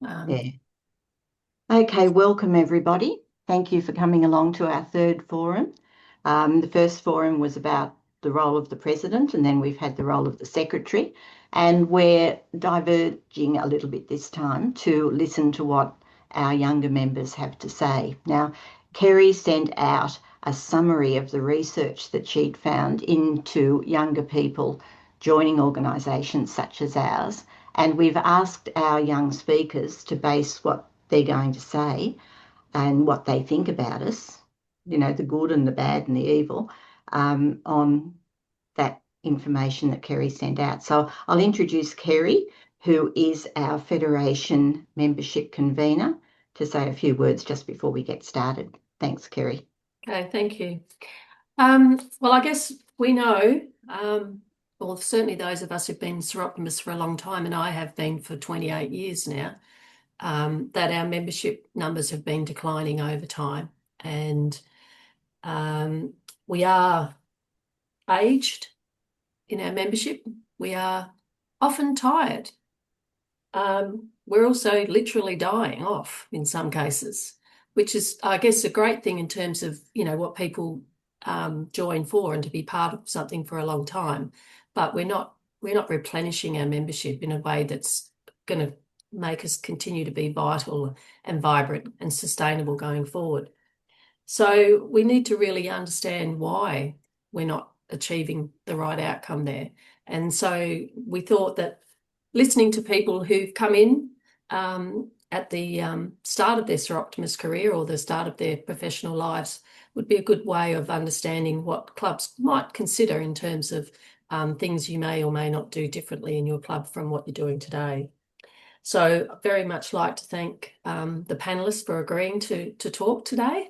Yeah. Okay, welcome everybody. Thank you for coming along to our third forum. The first forum was about the role of the president, and then we've had the role of the secretary, and we're diverging a little bit this time to listen to what our younger members have to say. Now, Kerry sent out a summary of the research that she'd found into younger people joining organisations such as ours, and we've asked our young speakers to base what they're going to say and what they think about us, the good and the bad and the evil, on that information that Kerry sent out. So I'll introduce Kerry, who is our Federation membership convener, to say a few words just before we get started. Thanks, Kerry. Okay, thank you. Well, I guess we know, well, certainly those of us who've been seroptimists for a long time, and I have been for 28 years now, that our membership numbers have been declining over time. And we are aged in our membership. We are often tired. We're also literally dying off in some cases, which is, I guess, a great thing in terms of, what people join for and to be part of something for a long time. But we're not replenishing our membership in a way that's going to make us continue to be vital and vibrant and sustainable going forward. So we need to really understand why we're not achieving the right outcome there. And so we thought that listening to people who've come in at the start of their seroptimist career or the start of their professional lives would be a good way of understanding what clubs might consider in terms of things you may or may not do differently in your club from what you're doing today. So I'd very much like to thank the panelists for agreeing to talk today,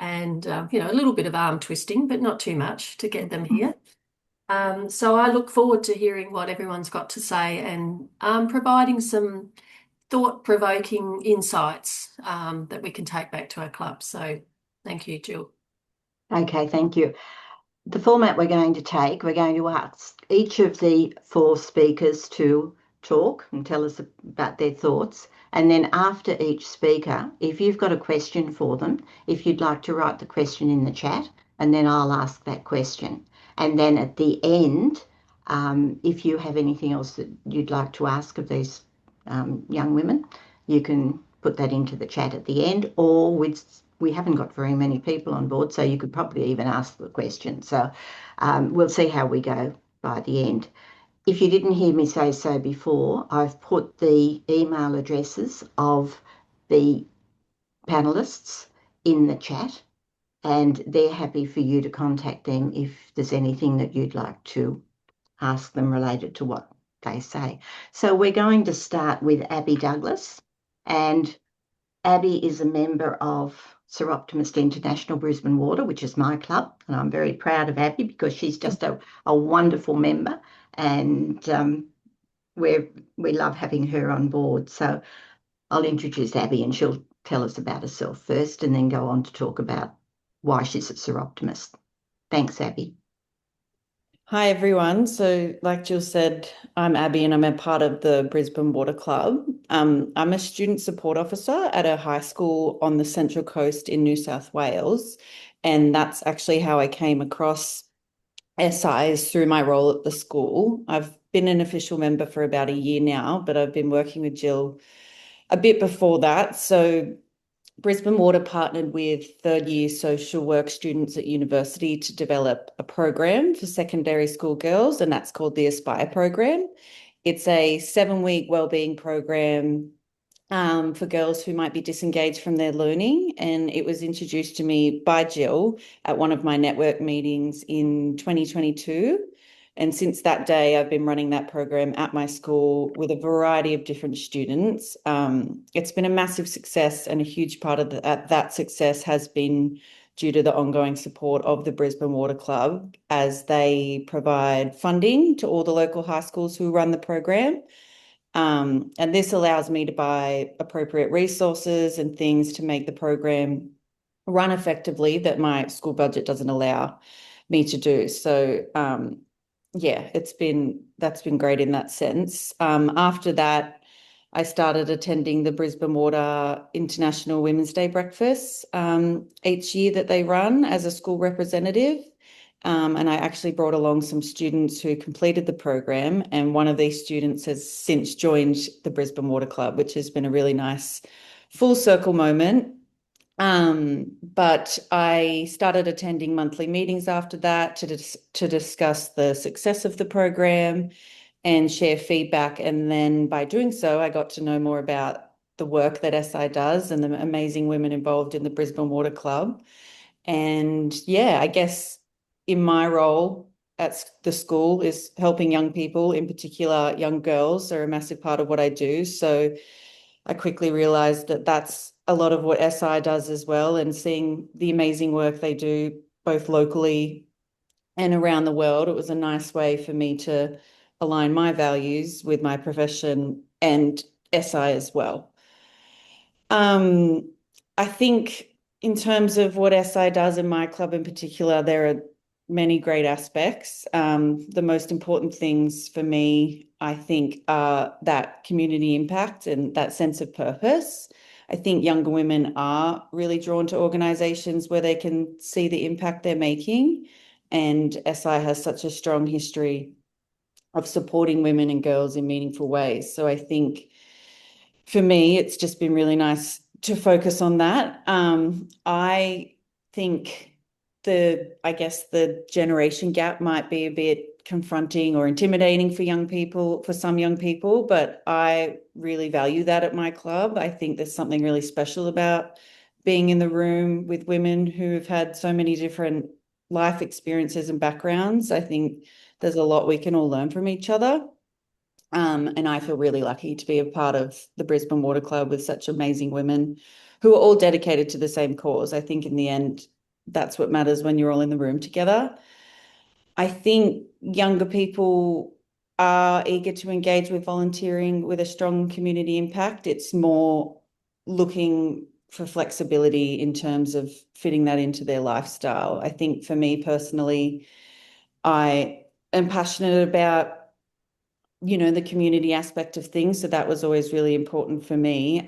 and a little bit of arm twisting, but not too much to get them here. So I look forward to hearing what everyone's got to say and providing some thought-provoking insights that we can take back to our club. So thank you, Jill. Okay, thank you. The format we're going to take, we're going to ask each of the four speakers to talk and tell us about their thoughts. And then after each speaker, if you've got a question for them, if you'd like to write the question in the chat, and then I'll ask that question. And then at the end, if you have anything else that you'd like to ask of these young women, you can put that into the chat at the end, or we haven't got very many people on board, so you could probably even ask the question. So we'll see how we go by the end. If you didn't hear me say so before, I've put the email addresses of the panelists in the chat, and they're happy for you to contact them if there's anything that you'd like to ask them related to what they say. So we're going to start with Abby Douglas, and Abby is a member of Seroptimist International Brisbane Water, which is my club, and I'm very proud of Abby because she's just a wonderful member, and we love having her on board. So I'll introduce Abby and she'll tell us about herself first and then go on to talk about why she's a Seroptimist. Thanks, Abby. Hi, everyone. So like Jill said, I'm Abby and I'm a part of the Brisbane Water Club. I'm a student support officer at a high school on the Central Coast in New South Wales. And that's actually how I came across SIs through my role at the school. I've been an official member for about a year now, but I've been working with Jill a bit before that. So Brisbane Water partnered with third-year social work students at university to develop a program for secondary school girls, and that's called the Aspire program. It's a 7-week wellbeing program for girls who might be disengaged from their learning, and it was introduced to me by Jill at one of my network meetings in 2022. And since that day, I've been running that program at my school with a variety of different students. It's been a massive success, and a huge part of that success has been due to the ongoing support of the Brisbane Water Club, as they provide funding to all the local high schools who run the program. And this allows me to buy appropriate resources and things to make the program run effectively that my school budget doesn't allow me to do. So yeah, that's been great in that sense. After that, I started attending the Brisbane Water International Women's Day breakfast each year that they run as a school representative. And I actually brought along some students who completed the program, and one of these students has since joined the Brisbane Water Club, which has been a really nice full circle moment. But I started attending monthly meetings after that to discuss the success of the program and share feedback. And then by doing so, I got to know more about the work that SI does and the amazing women involved in the Brisbane Water Club. And yeah, I guess in my role at the school is helping young people, in particular young girls, are a massive part of what I do. So I quickly realized that that's a lot of what SI does as well, and seeing the amazing work they do both locally and around the world, it was a nice way for me to align my values with my profession and SI as well. I think in terms of what SI does in my club in particular, there are many great aspects. The most important things for me, I think, are that community impact and that sense of purpose. I think younger women are really drawn to organisations where they can see the impact they're making. And SI has such a strong history of supporting women and girls in meaningful ways. So I think for me, it's just been really nice to focus on that. I think I guess the generation gap might be a bit confronting or intimidating for young people, for some young people, but I really value that at my club. I think there's something really special about being in the room with women who have had so many different life experiences and backgrounds. I think there's a lot we can all learn from each other. And I feel really lucky to be a part of the Brisbane Water Club with such amazing women who are all dedicated to the same cause. I think in the end, that's what matters when you're all in the room together. I think younger people are eager to engage with volunteering with a strong community impact. It's more looking for flexibility in terms of fitting that into their lifestyle. I think for me personally, I am passionate about the community aspect of things. So that was always really important for me.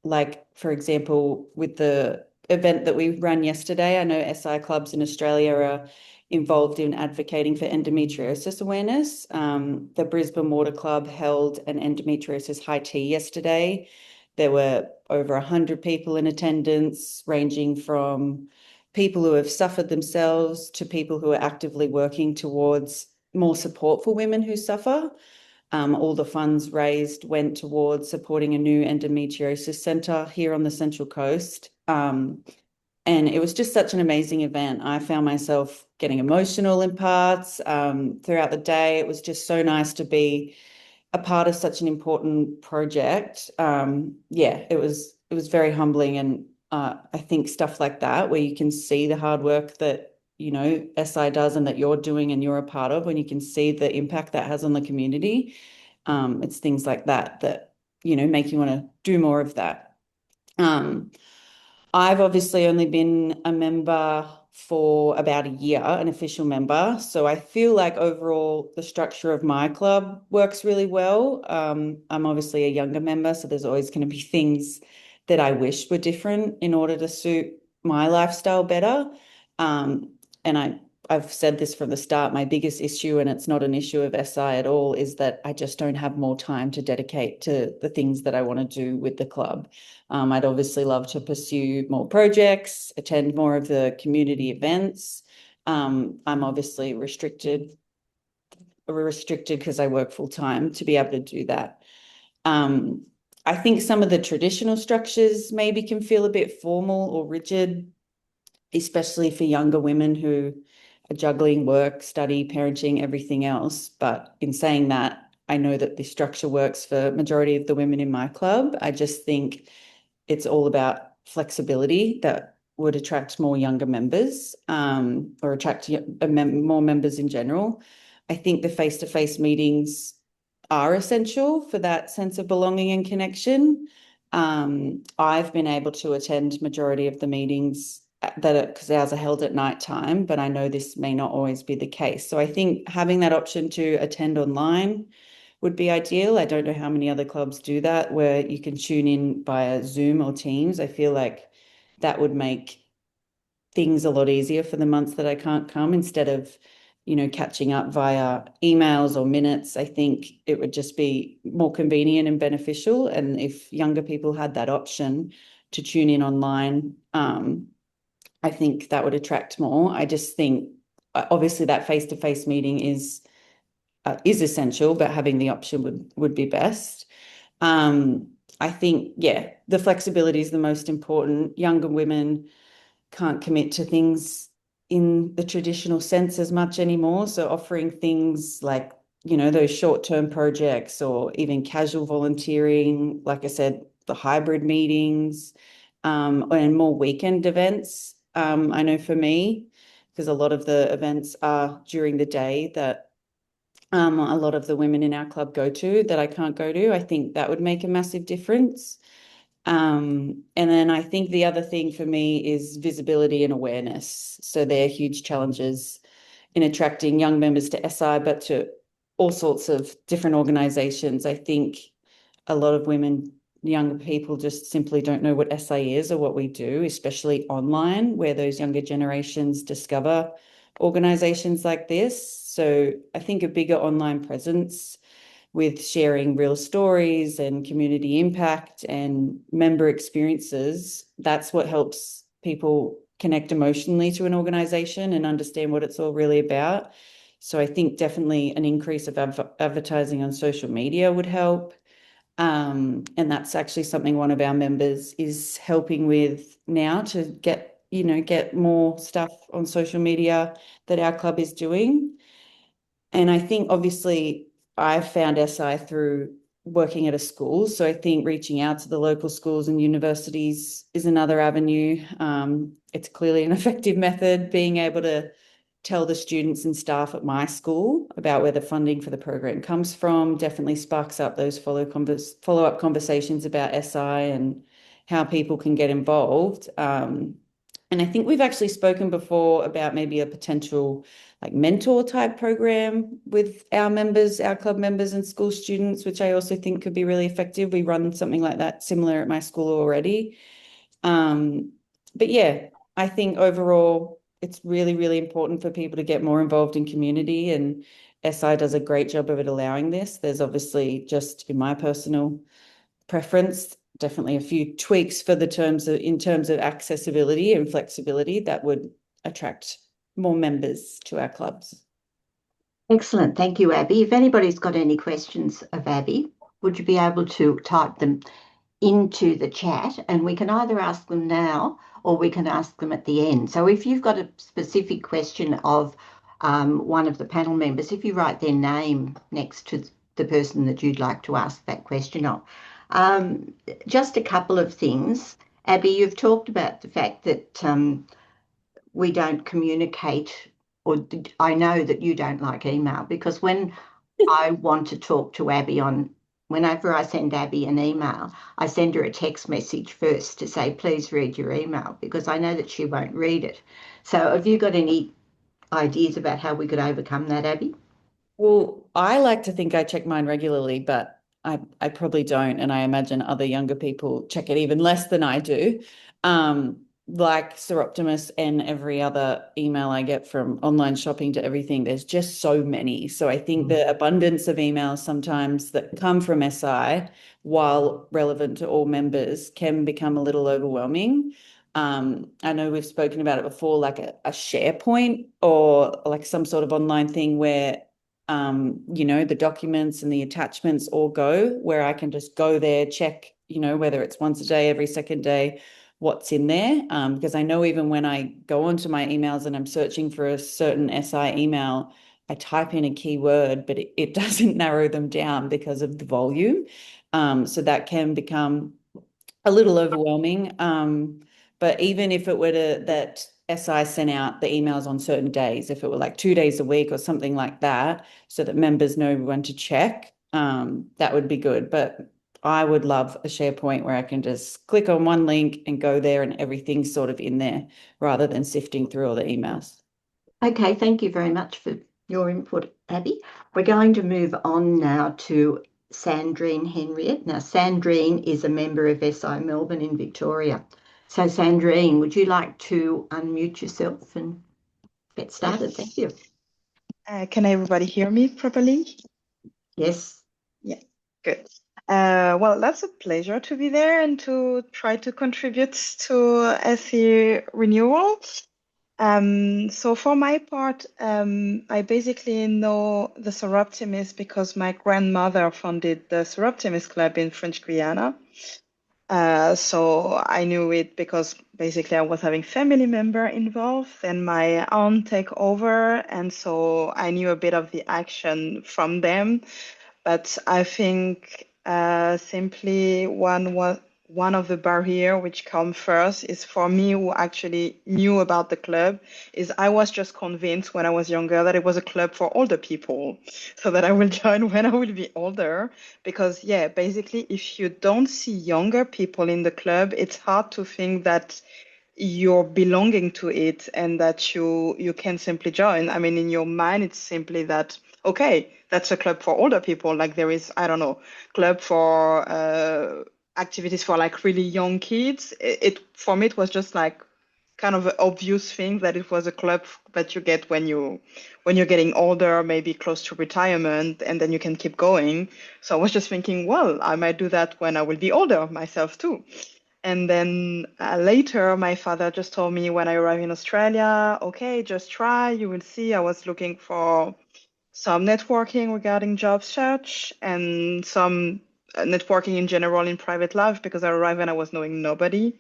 Like, for example, with the event that we ran yesterday, I know SI clubs in Australia are involved in advocating for endometriosis awareness. The Brisbane Water Club held an endometriosis high tea yesterday. There were over 100 people in attendance, ranging from people who have suffered themselves to people who are actively working towards more support for women who suffer. All the funds raised went towards supporting a new endometriosis centre here on the Central Coast. And it was just such an amazing event. I found myself getting emotional in parts throughout the day. It was just so nice to be a part of such an important project. It was very humbling, and I think stuff like that, where you can see the hard work that SI does and that you're doing and you're a part of, when you can see the impact that has on the community. It's things like that make you want to do more of that. I've obviously only been a member for about a year, an official member. So I feel like overall the structure of my club works really well. I'm obviously a younger member, so there's always going to be things that I wish were different in order to suit my lifestyle better. And I've said this from the start, my biggest issue, and it's not an issue of SI at all, is that I just don't have more time to dedicate to the things that I want to do with the club. I'd obviously love to pursue more projects, attend more of the community events. I'm obviously restricted because I work full time to be able to do that. I think some of the traditional structures maybe can feel a bit formal or rigid, especially for younger women who are juggling work, study, parenting, everything else. But in saying that, I know that the structure works for majority of the women in my club. I just think it's all about flexibility that would attract more younger members, or attract more members in general. I think the face-to-face meetings are essential for that sense of belonging and connection. I've been able to attend majority of the meetings because ours are held at night time, but I know this may not always be the case. So I think having that option to attend online would be ideal. I don't know how many other clubs do that, where you can tune in via Zoom or Teams. I feel like that would make things a lot easier for the months that I can't come, instead of, catching up via emails or minutes. I think it would just be more convenient and beneficial. And if younger people had that option to tune in online, I think that would attract more. I just think obviously that face-to-face meeting is essential, but having the option would be best. I think, yeah, the flexibility is the most important. Younger women can't commit to things in the traditional sense as much anymore. So offering things like, those short-term projects or even casual volunteering, like I said, the hybrid meetings, and more weekend events. I know for me, because a lot of the events are during the day that a lot of the women in our club go to that I can't go to, I think that would make a massive difference. And then I think the other thing for me is visibility and awareness. So they're huge challenges in attracting young members to SI, but to all sorts of different organisations. I think a lot of women, younger people, just simply don't know what SI is or what we do, especially online, where those younger generations discover organisations like this. So I think a bigger online presence with sharing real stories and community impact and member experiences, that's what helps people connect emotionally to an organisation and understand what it's all really about. So I think definitely an increase of advertising on social media would help. And that's actually something one of our members is helping with now, to get more stuff on social media that our club is doing. And I think obviously I found SI through working at a school. So I think reaching out to the local schools and universities is another avenue. It's clearly an effective method. Being able to tell the students and staff at my school about where the funding for the program comes from definitely sparks up those follow-up conversations about SI and how people can get involved. And I think we've actually spoken before about maybe a potential like mentor type program with our members, our club members and school students, which I also think could be really effective. We run something like that similar at my school already. But yeah, I think overall it's really, really important for people to get more involved in community, and SI does a great job of it allowing this. There's obviously, just in my personal preference, definitely a few tweaks for in terms of accessibility and flexibility that would attract more members to our clubs. Excellent. Thank you, Abby. If anybody's got any questions of Abby, would you be able to type them into the chat, and we can either ask them now or we can ask them at the end. So if you've got a specific question of one of the panel members, if you write their name next to the person that you'd like to ask that question of. Just a couple of things. Abby, you've talked about the fact that we don't communicate, or I know that you don't like email, because when I want to talk to Abby whenever I send Abby an email, I send her a text message first to say, please read your email, because I know that she won't read it. So have you got any ideas about how we could overcome that, Abby? Well, I like to think I check mine regularly, but I probably don't. And I imagine other younger people check it even less than I do. Like Sir Optimus and every other email I get, from online shopping to everything, there's just so many. So I think the abundance of emails sometimes that come from SI, while relevant to all members, can become a little overwhelming. I know we've spoken about it before, like a SharePoint or like some sort of online thing where the documents and the attachments all go, where I can just go there, check, whether it's once a day, every second day, what's in there. Because I know even when I go onto my emails and I'm searching for a certain SI email, I type in a keyword, but it doesn't narrow them down because of the volume. So that can become a little overwhelming. But even if it were that SI sent out the emails on certain days, if it were like 2 days a week or something like that, so that members know when to check, that would be good. But I would love a SharePoint where I can just click on one link and go there and everything's sort of in there, rather than sifting through all the emails. Okay, thank you very much for your input, Abby. We're going to move on now to Sandrine Henriette. Now, Sandrine is a member of SI Melbourne in Victoria. So, Sandrine, would you like to unmute yourself and get started? Yes. Thank you. Can everybody hear me properly? Yes. Yeah, good. Well, that's a pleasure to be there and to try to contribute to SE renewal. So for my part, I basically know the Soroptimist because my grandmother founded the Soroptimist Club in French Guiana. So I knew it because basically I was having family member involved, and my aunt take over, and so I knew a bit of the action from them. But I think simply one of the barrier which come first is for me who actually knew about the club is I was just convinced when I was younger that it was a club for older people, so that I will join when I will be older. Because yeah, basically if you don't see younger people in the club, it's hard to think that you're belonging to it and that you can simply join. I mean, in your mind, it's simply that, okay, that's a club for older people. Like there is, I don't know, club for activities for like really young kids. It for me, it was just like kind of an obvious thing that it was a club that you get when you're getting older, maybe close to retirement, and then you can keep going. So I was just thinking, well, I might do that when I will be older myself too. And then later, my father just told me when I arrived in Australia, okay, just try, you will see. I was looking for some networking regarding job search and some networking in general in private life because I arrived and I was knowing nobody.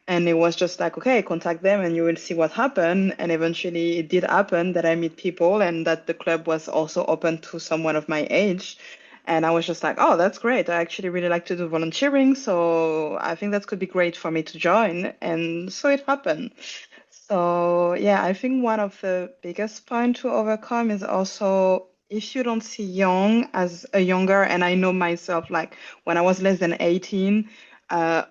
And it was just like, okay, contact them and you will see what happened. And eventually it did happen that I meet people and that the club was also open to someone of my age. And I was just like, oh, that's great. I actually really like to do volunteering. So I think that could be great for me to join. And so it happened. So yeah, I think one of the biggest point to overcome is also if you don't see young as a younger, and I know myself, like when I was less than 18,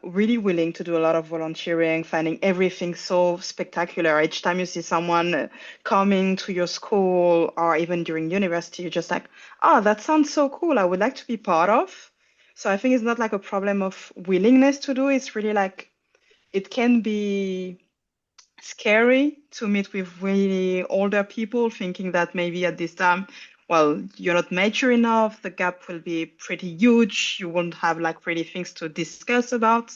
really willing to do a lot of volunteering, finding everything so spectacular. Each time you see someone coming to your school or even during university, you're just like, oh, that sounds so cool. I would like to be part of. So I think it's not like a problem of willingness to do. It's really like it can be scary to meet with really older people, thinking that maybe at this time, well, you're not mature enough, the gap will be pretty huge, you won't have like really things to discuss about.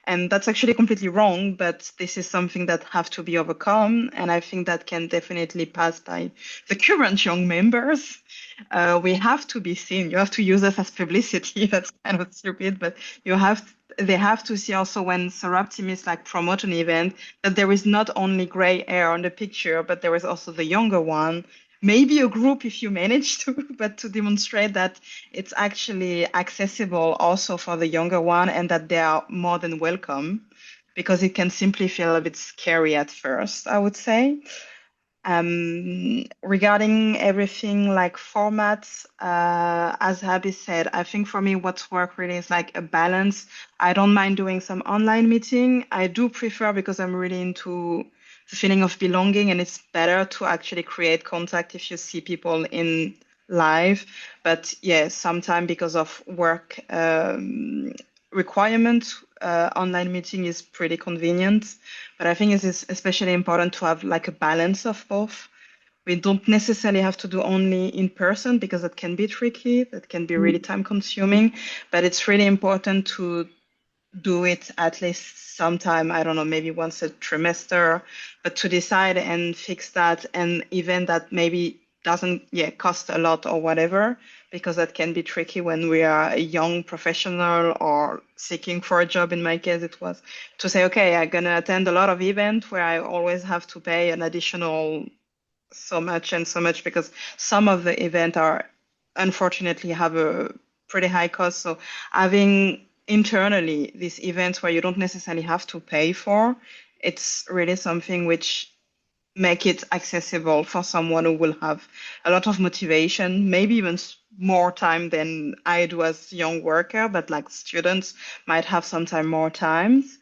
And that's actually completely wrong, but this is something that have to be overcome. And I think that can definitely pass by the current young members. We have to be seen. You have to use us as publicity. That's kind of stupid, but they have to see also when Soroptimists like promote an event that there is not only gray hair on the picture, but there is also the younger one. Maybe a group if you manage to, but to demonstrate that it's actually accessible also for the younger one and that they are more than welcome, because it can simply feel a bit scary at first, I would say. Regarding everything like formats, as Abby said, I think for me what's work really is like a balance. I don't mind doing some online meeting. I do prefer because I'm really into the feeling of belonging, and it's better to actually create contact if you see people in live. But yeah, sometimes because of work requirements, online meeting is pretty convenient. But I think it is especially important to have like a balance of both. We don't necessarily have to do only in person because that can be tricky, that can be really time consuming, but it's really important to do it at least sometime, I don't know, maybe once a trimester, but to decide and fix that an event that maybe doesn't cost a lot or whatever, because that can be tricky when we are a young professional or seeking for a job. In my case, it was to say, okay, I'm gonna attend a lot of events where I always have to pay an additional so much and so much, because some of the events are unfortunately have a pretty high cost. So having internally these events where you don't necessarily have to pay for, it's really something which make it accessible for someone who will have a lot of motivation, maybe even more time than I do as young worker, but like students might have sometime more times,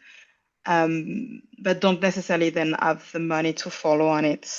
but don't necessarily then have the money to follow on it.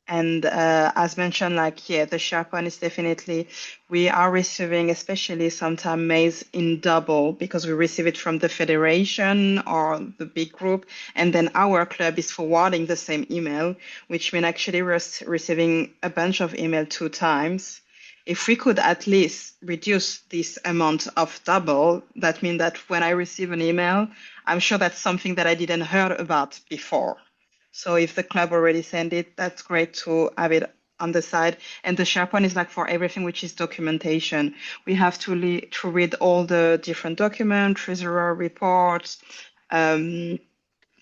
And as mentioned, like, yeah, the SharePoint is definitely, we are receiving, especially sometimes mails in double because we receive it from the federation or the big group. And then our club is forwarding the same email, which means actually we're receiving a bunch of email 2 times. If we could at least reduce this amount of double, that means that when I receive an email, I'm sure that's something that I didn't heard about before. So if the club already sent it, that's great to have it on the side. And the SharePoint is like for everything which is documentation. We have to read all the different documents, treasurer reports,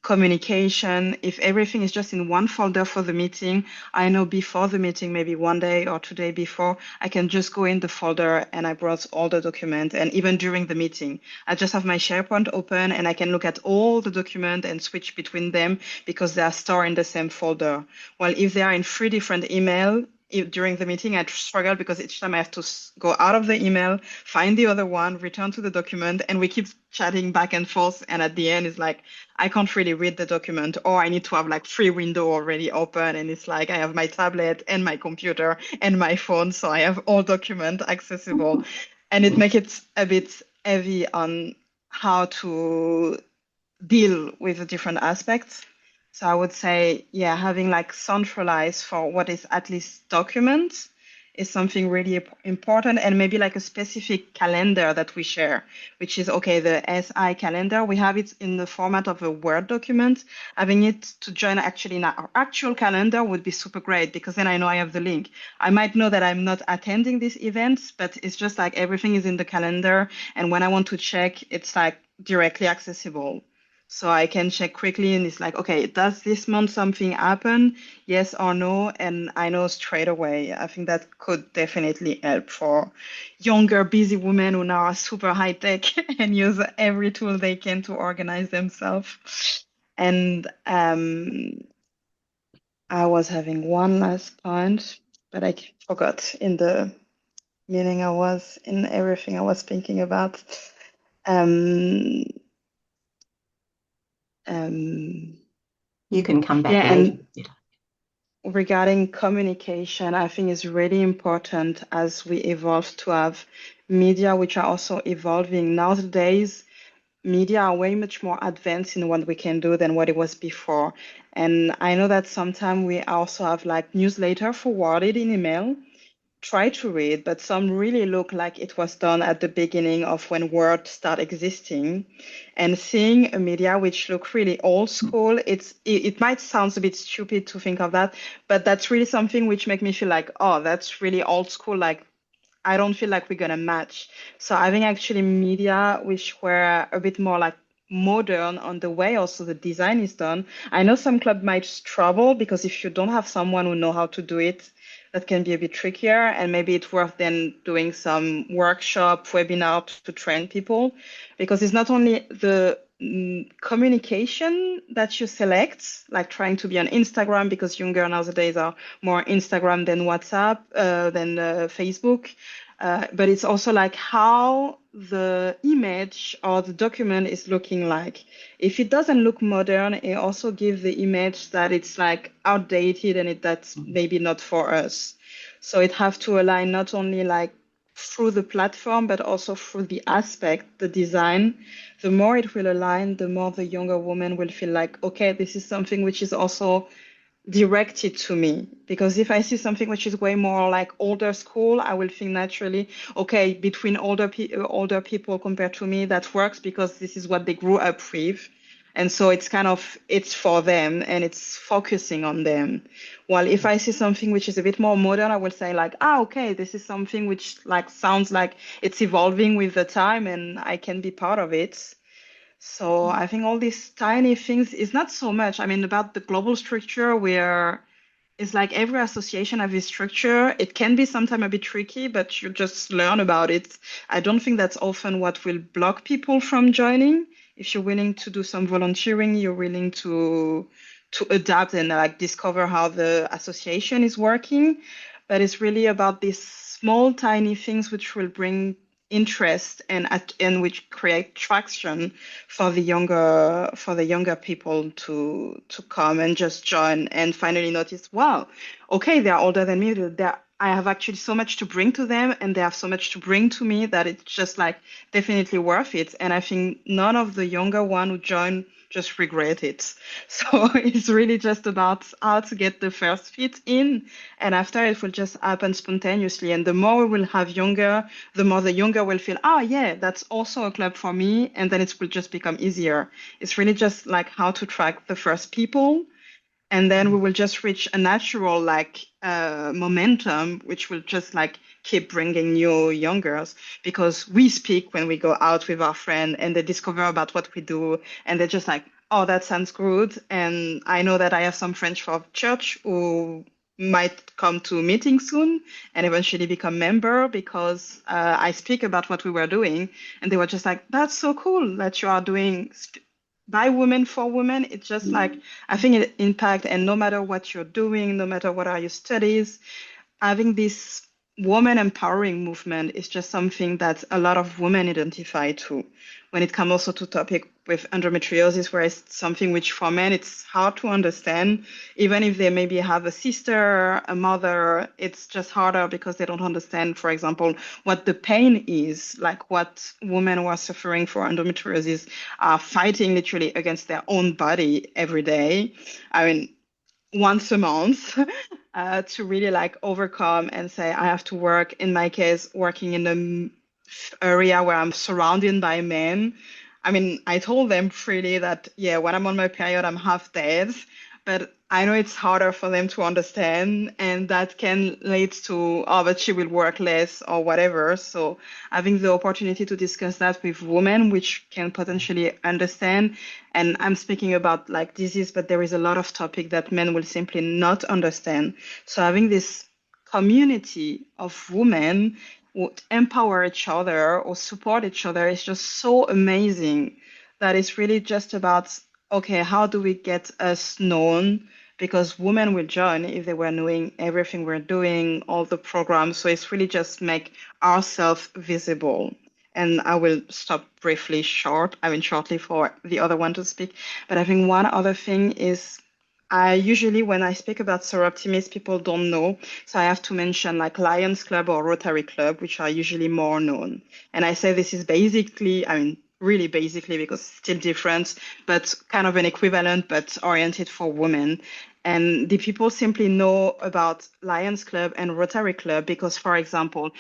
communication. If everything is just in one folder for the meeting, I know before the meeting, maybe 1 day or 2 days before, I can just go in the folder and I browse all the documents. And even during the meeting, I just have my SharePoint open and I can look at all the documents and switch between them because they are stored in the same folder. While if they are in 3 different emails, during the meeting, I struggle because each time I have to go out of the email, find the other one, return to the document, and we keep chatting back and forth. And at the end, it's like, I can't really read the document, or I need to have like 3 windows already open. And it's like I have my tablet and my computer and my phone. So I have all document accessible. And it makes it a bit heavy on how to deal with the different aspects. So I would say, yeah, having like centralized for what is at least documents is something really important, and maybe like a specific calendar that we share, which is okay, the SI calendar, we have it in the format of a Word document. Having it to join actually in our actual calendar would be super great because then I know I have the link. I might know that I'm not attending this event, but it's just like everything is in the calendar. And when I want to check, it's like directly accessible. So I can check quickly and it's like, okay, does this month something happen? Yes or no? And I know straight away. I think that could definitely help for younger, busy women who now are super high tech and use every tool they can to organize themselves. And I was having one last point, but I forgot in the meaning I was in everything I was thinking about. Um, You can come back yeah, later. and regarding communication, I think it's really important as we evolve to have media which are also evolving. Nowadays, media are way much more advanced in what we can do than what it was before. And I know that sometimes we also have like newsletter forwarded in email. Try to read, but some really look like it was done at the beginning of when Word started existing. And seeing a media which look really old school, it might sound a bit stupid to think of that, but that's really something which make me feel like, oh, that's really old school. Like I don't feel like we're gonna match. So having actually media which were a bit more like modern on the way also the design is done. I know some club might struggle because if you don't have someone who know how to do it, that can be a bit trickier, and maybe it's worth then doing some workshop, webinar to train people, because it's not only the communication that you select, like trying to be on Instagram, because younger nowadays are more Instagram than WhatsApp, than Facebook. But it's also like how the image or the document is looking like. If it doesn't look modern, it also gives the image that it's like outdated and that's maybe not for us. So it have to align not only like through the platform, but also through the aspect, the design. The more it will align, the more the younger woman will feel like, okay, this is something which is also directed to me. Because if I see something which is way more like older school, I will think naturally, okay, between older people compared to me, that works because this is what they grew up with. And so it's kind of, it's for them and it's focusing on them. While if I see something which is a bit more modern, I will say like, okay, this is something which like sounds like it's evolving with the time and I can be part of it. So I think all these tiny things is not so much. I mean, about the global structure where it's like every association has its structure. It can be sometimes a bit tricky, but you just learn about it. I don't think that's often what will block people from joining. If you're willing to do some volunteering, you're willing to adapt and like discover how the association is working. But it's really about these small, tiny things which will bring interest and which create traction for the younger people to come and just join and finally notice, wow, okay, they're older than me. I have actually so much to bring to them, and they have so much to bring to me that it's just like definitely worth it. And I think none of the younger one who join just regret it. So it's really just about how to get the first fit in, and after it will just happen spontaneously. And the more we will have younger, the more the younger will feel, oh yeah, that's also a club for me, and then it will just become easier. It's really just like how to track the first people, and then we will just reach a natural momentum, which will just like keep bringing new youngers, because we speak when we go out with our friend and they discover about what we do, and they're just like, oh, that sounds good. And I know that I have some friends from church who might come to a meeting soon and eventually become member because I speak about what we were doing, and they were just like, that's so cool that you are doing by women for women. It's just like, I think it impact, and no matter what you're doing, no matter what are your studies, having this woman empowering movement is just something that a lot of women identify to. When it comes also to topic with endometriosis, where it's something which for men it's hard to understand, even if they maybe have a sister, a mother, it's just harder because they don't understand, for example, what the pain is, like what women who are suffering for endometriosis are fighting literally against their own body every day. I mean, once a month to really like overcome and say, I have to work, in my case, working in the area where I'm surrounded by men. I mean, I told them freely that, yeah, when I'm on my period, I'm half dead, but I know it's harder for them to understand, and that can lead to, oh, but she will work less or whatever. So having the opportunity to discuss that with women, which can potentially understand, and I'm speaking about like disease, but there is a lot of topic that men will simply not understand. So having this community of women would empower each other or support each other is just so amazing that it's really just about, okay, how do we get us known? Because women will join if they were knowing everything we're doing, all the programs. So it's really just make ourselves visible. And I will stop shortly for the other one to speak. But I think one other thing is, I usually, when I speak about Soroptimist, people don't know. So I have to mention like Lions Club or Rotary Club, which are usually more known. And I say this is basically, I mean, really basically, because it's still different, but kind of an equivalent, but oriented for women. And the people simply know about Lions Club and Rotary Club because, for example,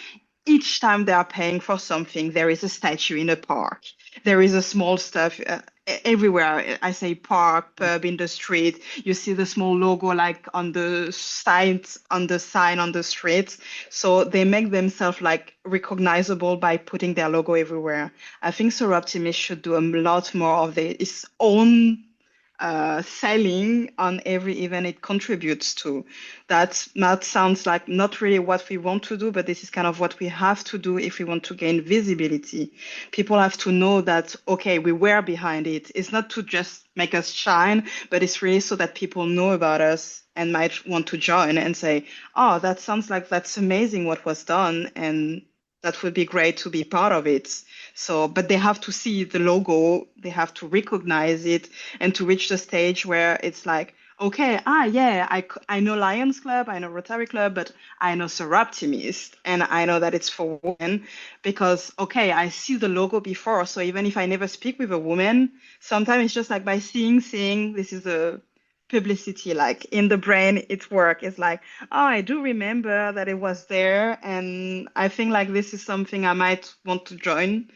each time they are paying for something, there is a statue in a park. There is a small stuff everywhere. I say park, pub, in the street. You see the small logo like on the side, on the sign on the street. So they make themselves like recognizable by putting their logo everywhere. I think Soroptimist should do a lot more of its own selling on every event it contributes to. That sounds like not really what we want to do, but this is kind of what we have to do if we want to gain visibility. People have to know that, okay, we were behind it. It's not to just make us shine, but it's really so that people know about us and might want to join and say, oh, that sounds like that's amazing what was done, and that would be great to be part of it. So, but they have to see the logo, they have to recognize it, and to reach the stage where it's like, okay, yeah, I know Lions Club, I know Rotary Club, but I know Soroptimist, and I know that it's for women because, okay, I see the logo before. So even if I never speak with a woman, sometimes it's just like by seeing this is a publicity, like in the brain, it works. It's like, oh, I do remember that it was there, and I think like this is something I might want to join.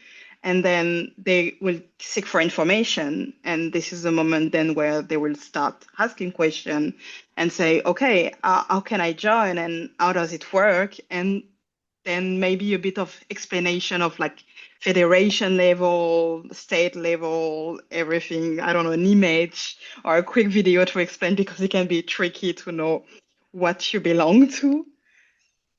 And then they will seek for information, and this is the moment then where they will start asking questions and say, okay, how can I join and how does it work? And then maybe a bit of explanation of like federation level, state level, everything. I don't know, an image or a quick video to explain, because it can be tricky to know what you belong to.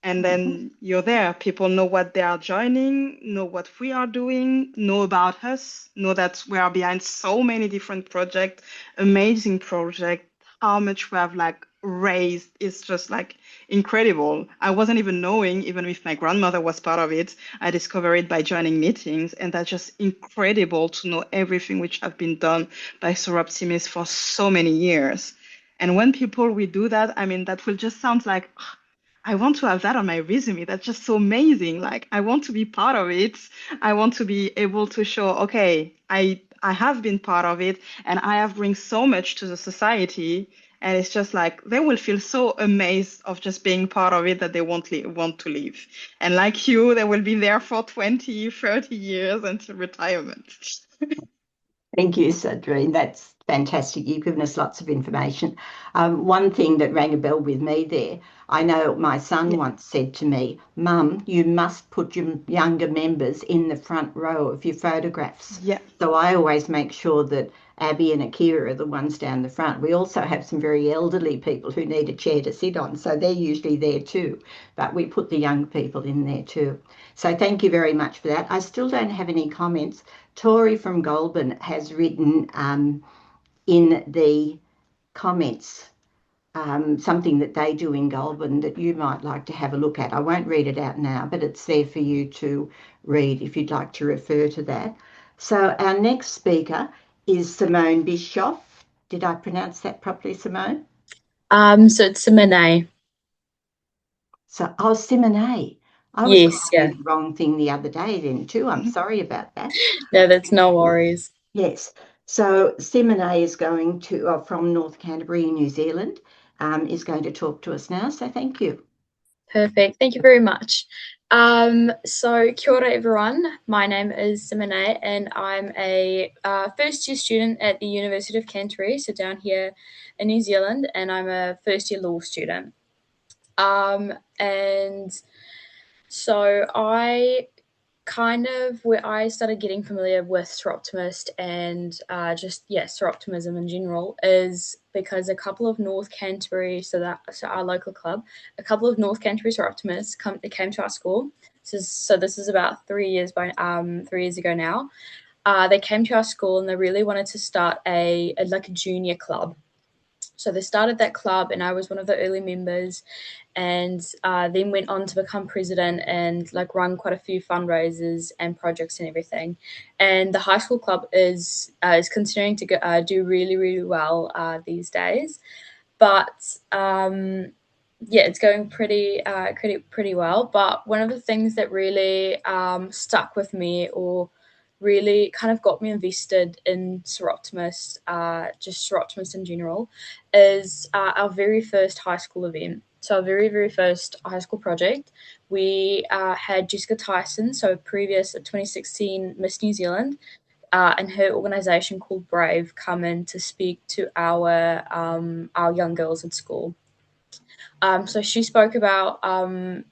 And then you're there. People know what they are joining, know what we are doing, know about us, know that we are behind so many different projects, amazing projects, how much we have like raised is just like incredible. I wasn't even knowing, even if my grandmother was part of it, I discovered it by joining meetings, and that's just incredible to know everything which have been done by Soraptimis for so many years. And when people will do that, I mean, that will just sound like, "Ah, I want to have that on my resume. That's just so amazing. Like, I want to be part of it. I want to be able to show, okay, I have been part of it and I have bring so much to the society. And it's just like they will feel so amazed of just being part of it that they won't want to leave. And like you, they will be there for 20, 30 years until retirement. Thank you, Sadrine. That's fantastic. You've given us lots of information. One thing that rang a bell with me there, I know my son Yeah. once said to me, Mum, you must put your younger members in the front row of your photographs. Yeah. So I always make sure that Abby and Akira are the ones down the front. We also have some very elderly people who need a chair to sit on, so they're usually there too. But we put the young people in there too. So thank you very much for that. I still don't have any comments. Tori from Goulburn has written in the comments something that they do in Goulburn that you might like to have a look at. I won't read it out now, but it's there for you to read if you'd like to refer to that. So our next speaker is Simone Bischoff. Did I pronounce that properly, Simone? So it's Simone. So, oh, Simone. I was Yes, yeah. calling you the wrong thing the other day then too. I'm sorry about that. No, that's no worries. Yes. So Simone is going to, from North Canterbury in New Zealand, is going to talk to us now. So thank you. Perfect. Thank you very much. So kia ora everyone. My name is Simone and I'm a first year student at the University of Canterbury, so down here in New Zealand, and I'm a first year law student. And so where I started getting familiar with Seroptimist and Seroptimism in general is because a couple of North Canterbury, so our local club, a couple of North Canterbury Seroptimists came to our school. So this is about 3 years ago now. They came to our school and they really wanted to start a junior club. So they started that club and I was one of the early members, and then went on to become president and run quite a few fundraisers and projects and everything. And the high school club is continuing to do really, really well these days. But it's going pretty well. But one of the things that really stuck with me, or really kind of got me invested in Seroptimist, just Seroptimist in general, is our very first high school event. So our very, very first high school project, we had Jessica Tyson, so previous 2016 Miss New Zealand, and her organisation called Brave, come in to speak to our young girls at school. So she spoke about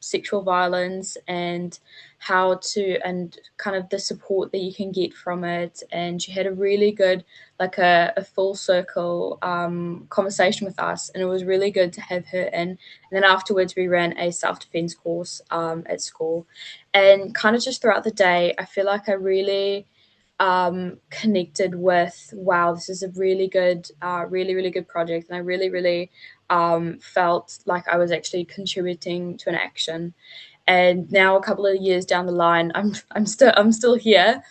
sexual violence and and kind of the support that you can get from it. And she had a really good, a full circle conversation with us. And it was really good to have her in. And then afterwards, we ran a self-defense course at school. And kind of just throughout the day, I feel like I really connected with, wow, this is a really good, really good project. And I really, really felt like I was actually contributing to an action. And now a couple of years down the line, I'm still here,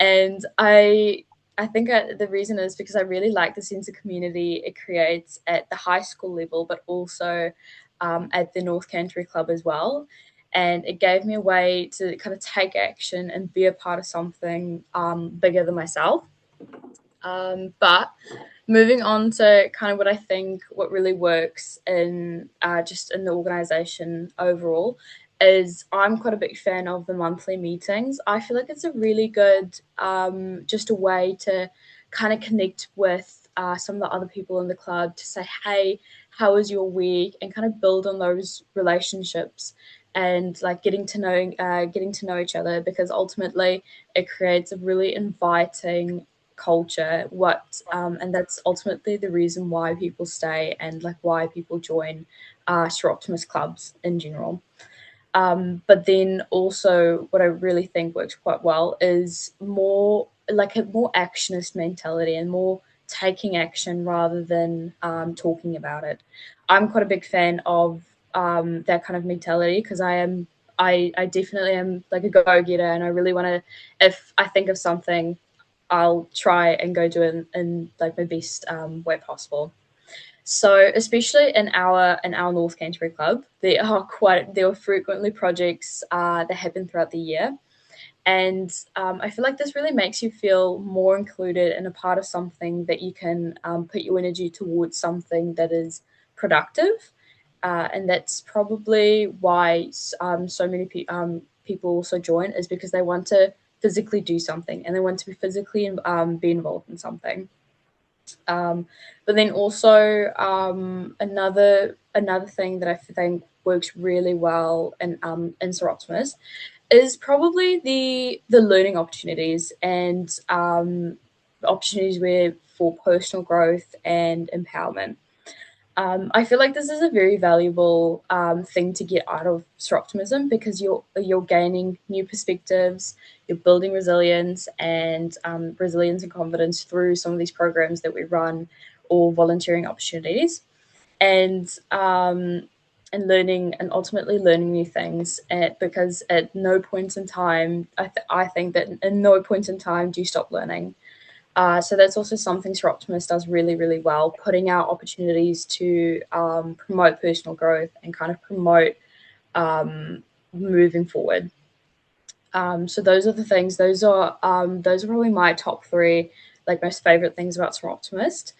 and I think the reason is because I really like the sense of community it creates at the high school level, but also at the North Canterbury Club as well. And it gave me a way to kind of take action and be a part of something bigger than myself. But moving on to kind of what really works in just in the organisation overall is I'm quite a big fan of the monthly meetings. I feel like it's a really good just a way to kind of connect with some of the other people in the club to say, hey, how was your week, and kind of build on those relationships and getting to know each other, because ultimately it creates a really inviting culture, and that's ultimately the reason why people stay and why people join Seroptimist clubs in general. But then also what I really think works quite well is more a more actionist mentality and more taking action rather than talking about it. I'm quite a big fan of that kind of mentality, because I definitely am like a go-getter, and I really want to, if I think of something, I'll try and go do it in like my best way possible. So especially in our North Canterbury club, there are frequently projects that happen throughout the year. And I feel like this really makes you feel more included and a part of something, that you can put your energy towards something that is productive. And that's probably why so many people also join, is because they want to physically do something, and they want to be physically be involved in something. But then also another thing that I think works really well in Sir Optimus is probably the learning opportunities, and opportunities where for personal growth and empowerment. I feel like this is a very valuable thing to get out of Sir Optimism, because you're gaining new perspectives, you're building resilience and confidence through some of these programs that we run, or volunteering opportunities, and learning, and ultimately learning new things. Because at no point in time, I think that at no point in time do you stop learning. So that's also something Sir Optimus does really, really well, putting out opportunities to promote personal growth and kind of promote moving forward. So those are the things. Those are probably my top three, like, most favorite things about Sir Optimist.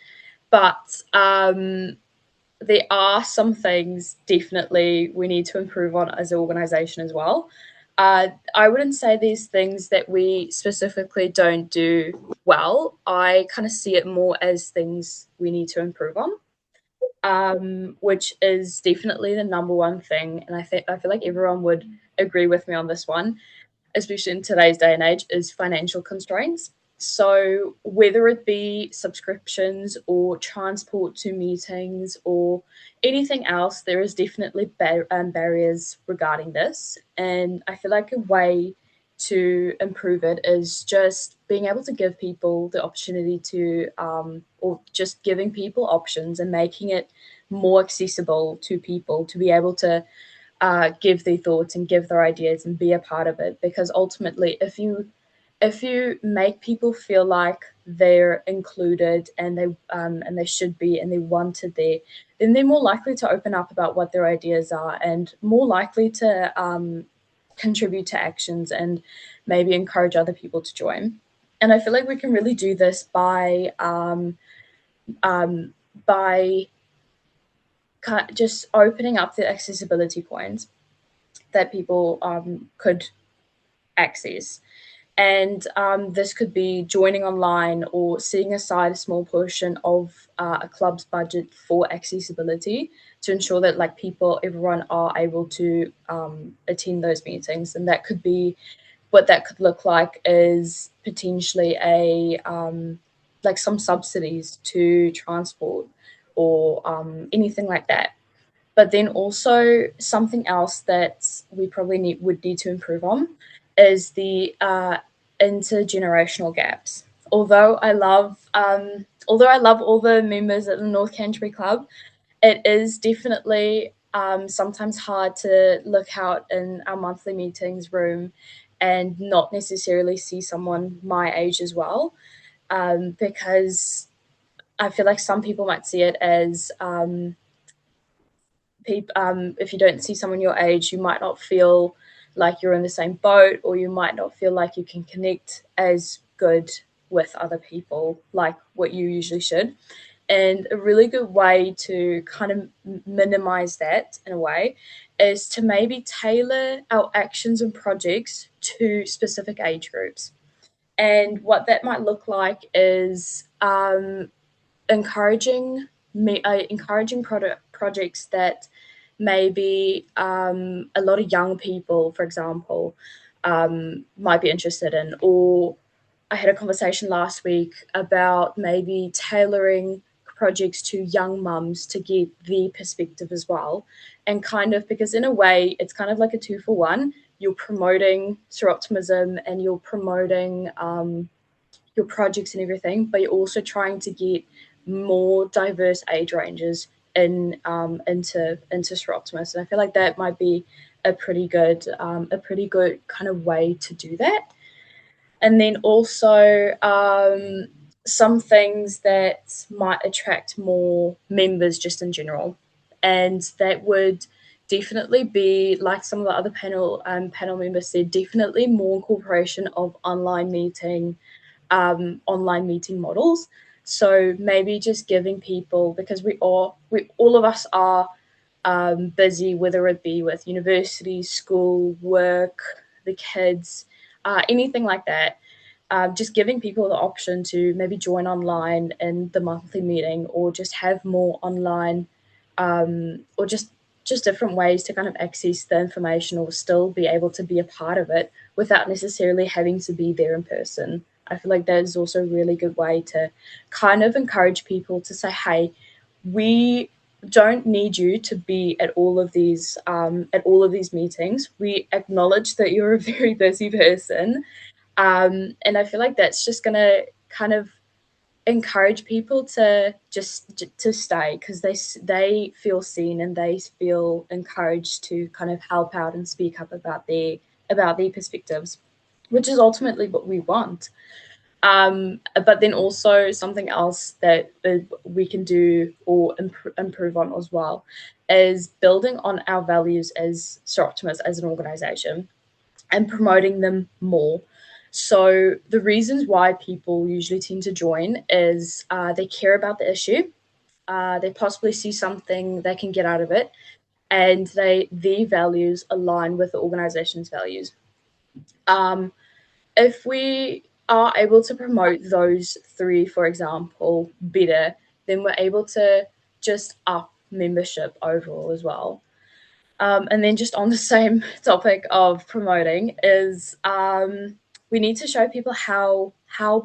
But there are some things definitely we need to improve on as an organisation as well. I wouldn't say there's things that we specifically don't do well. I kind of see it more as things we need to improve on, which is definitely the number one thing. And I feel like everyone would agree with me on this one, especially in today's day and age, is financial constraints. So whether it be subscriptions or transport to meetings or anything else, there is definitely barriers regarding this. And I feel like a way to improve it is just being able to give people the opportunity to, or just giving people options and making it more accessible to people to be able to give their thoughts and give their ideas and be a part of it. Because ultimately, if you make people feel like they're included and they should be and they're wanted there, then they're more likely to open up about what their ideas are, and more likely to contribute to actions and maybe encourage other people to join. And I feel like we can really do this by just opening up the accessibility points that people could access. And this could be joining online or setting aside a small portion of a club's budget for accessibility to ensure that, like, everyone are able to attend those meetings. And that could be, what that could look like is potentially like some subsidies to transport or anything like that. But then also something else that we probably would need to improve on is the intergenerational gaps. Although I love all the members at the North Canterbury Club, it is definitely sometimes hard to look out in our monthly meetings room and not necessarily see someone my age as well, because I feel like some people might see it as if you don't see someone your age, you might not feel like you're in the same boat, or you might not feel like you can connect as good with other people like what you usually should. And a really good way to kind of minimize that in a way is to maybe tailor our actions and projects to specific age groups. And what that might look like is encouraging projects that maybe a lot of young people, for example, might be interested in. Or I had a conversation last week about maybe tailoring projects to young mums to get the perspective as well. And kind of, because in a way, it's kind of like a 2-for-1. You're promoting Sir Optimism and you're promoting your projects and everything, but you're also trying to get more diverse age ranges into Seroptimus. And I feel like that might be a pretty good kind of way to do that. And then also some things that might attract more members just in general. And that would definitely be, like some of the other panel members said, definitely more incorporation of online meeting models. So maybe just giving people, because we all of us are busy, whether it be with university, school, work, the kids, anything like that. Just giving people the option to maybe join online in the monthly meeting, or just have more online, or just different ways to kind of access the information or still be able to be a part of it without necessarily having to be there in person. I feel like that is also a really good way to kind of encourage people to say, hey, we don't need you to be at all of these meetings. We acknowledge that you're a very busy person, and I feel like that's just going to kind of encourage people to just to stay, because they feel seen and they feel encouraged to kind of help out and speak up about their perspectives, which is ultimately what we want. But then also something else that we can do or improve on as well is building on our values as Seroptimus as an organization and promoting them more. So the reasons why people usually tend to join is they care about the issue, they possibly see something they can get out of it, and their values align with the organization's values. If we are able to promote those three, for example, better, then we're able to just up membership overall as well. And then just on the same topic of promoting is we need to show people how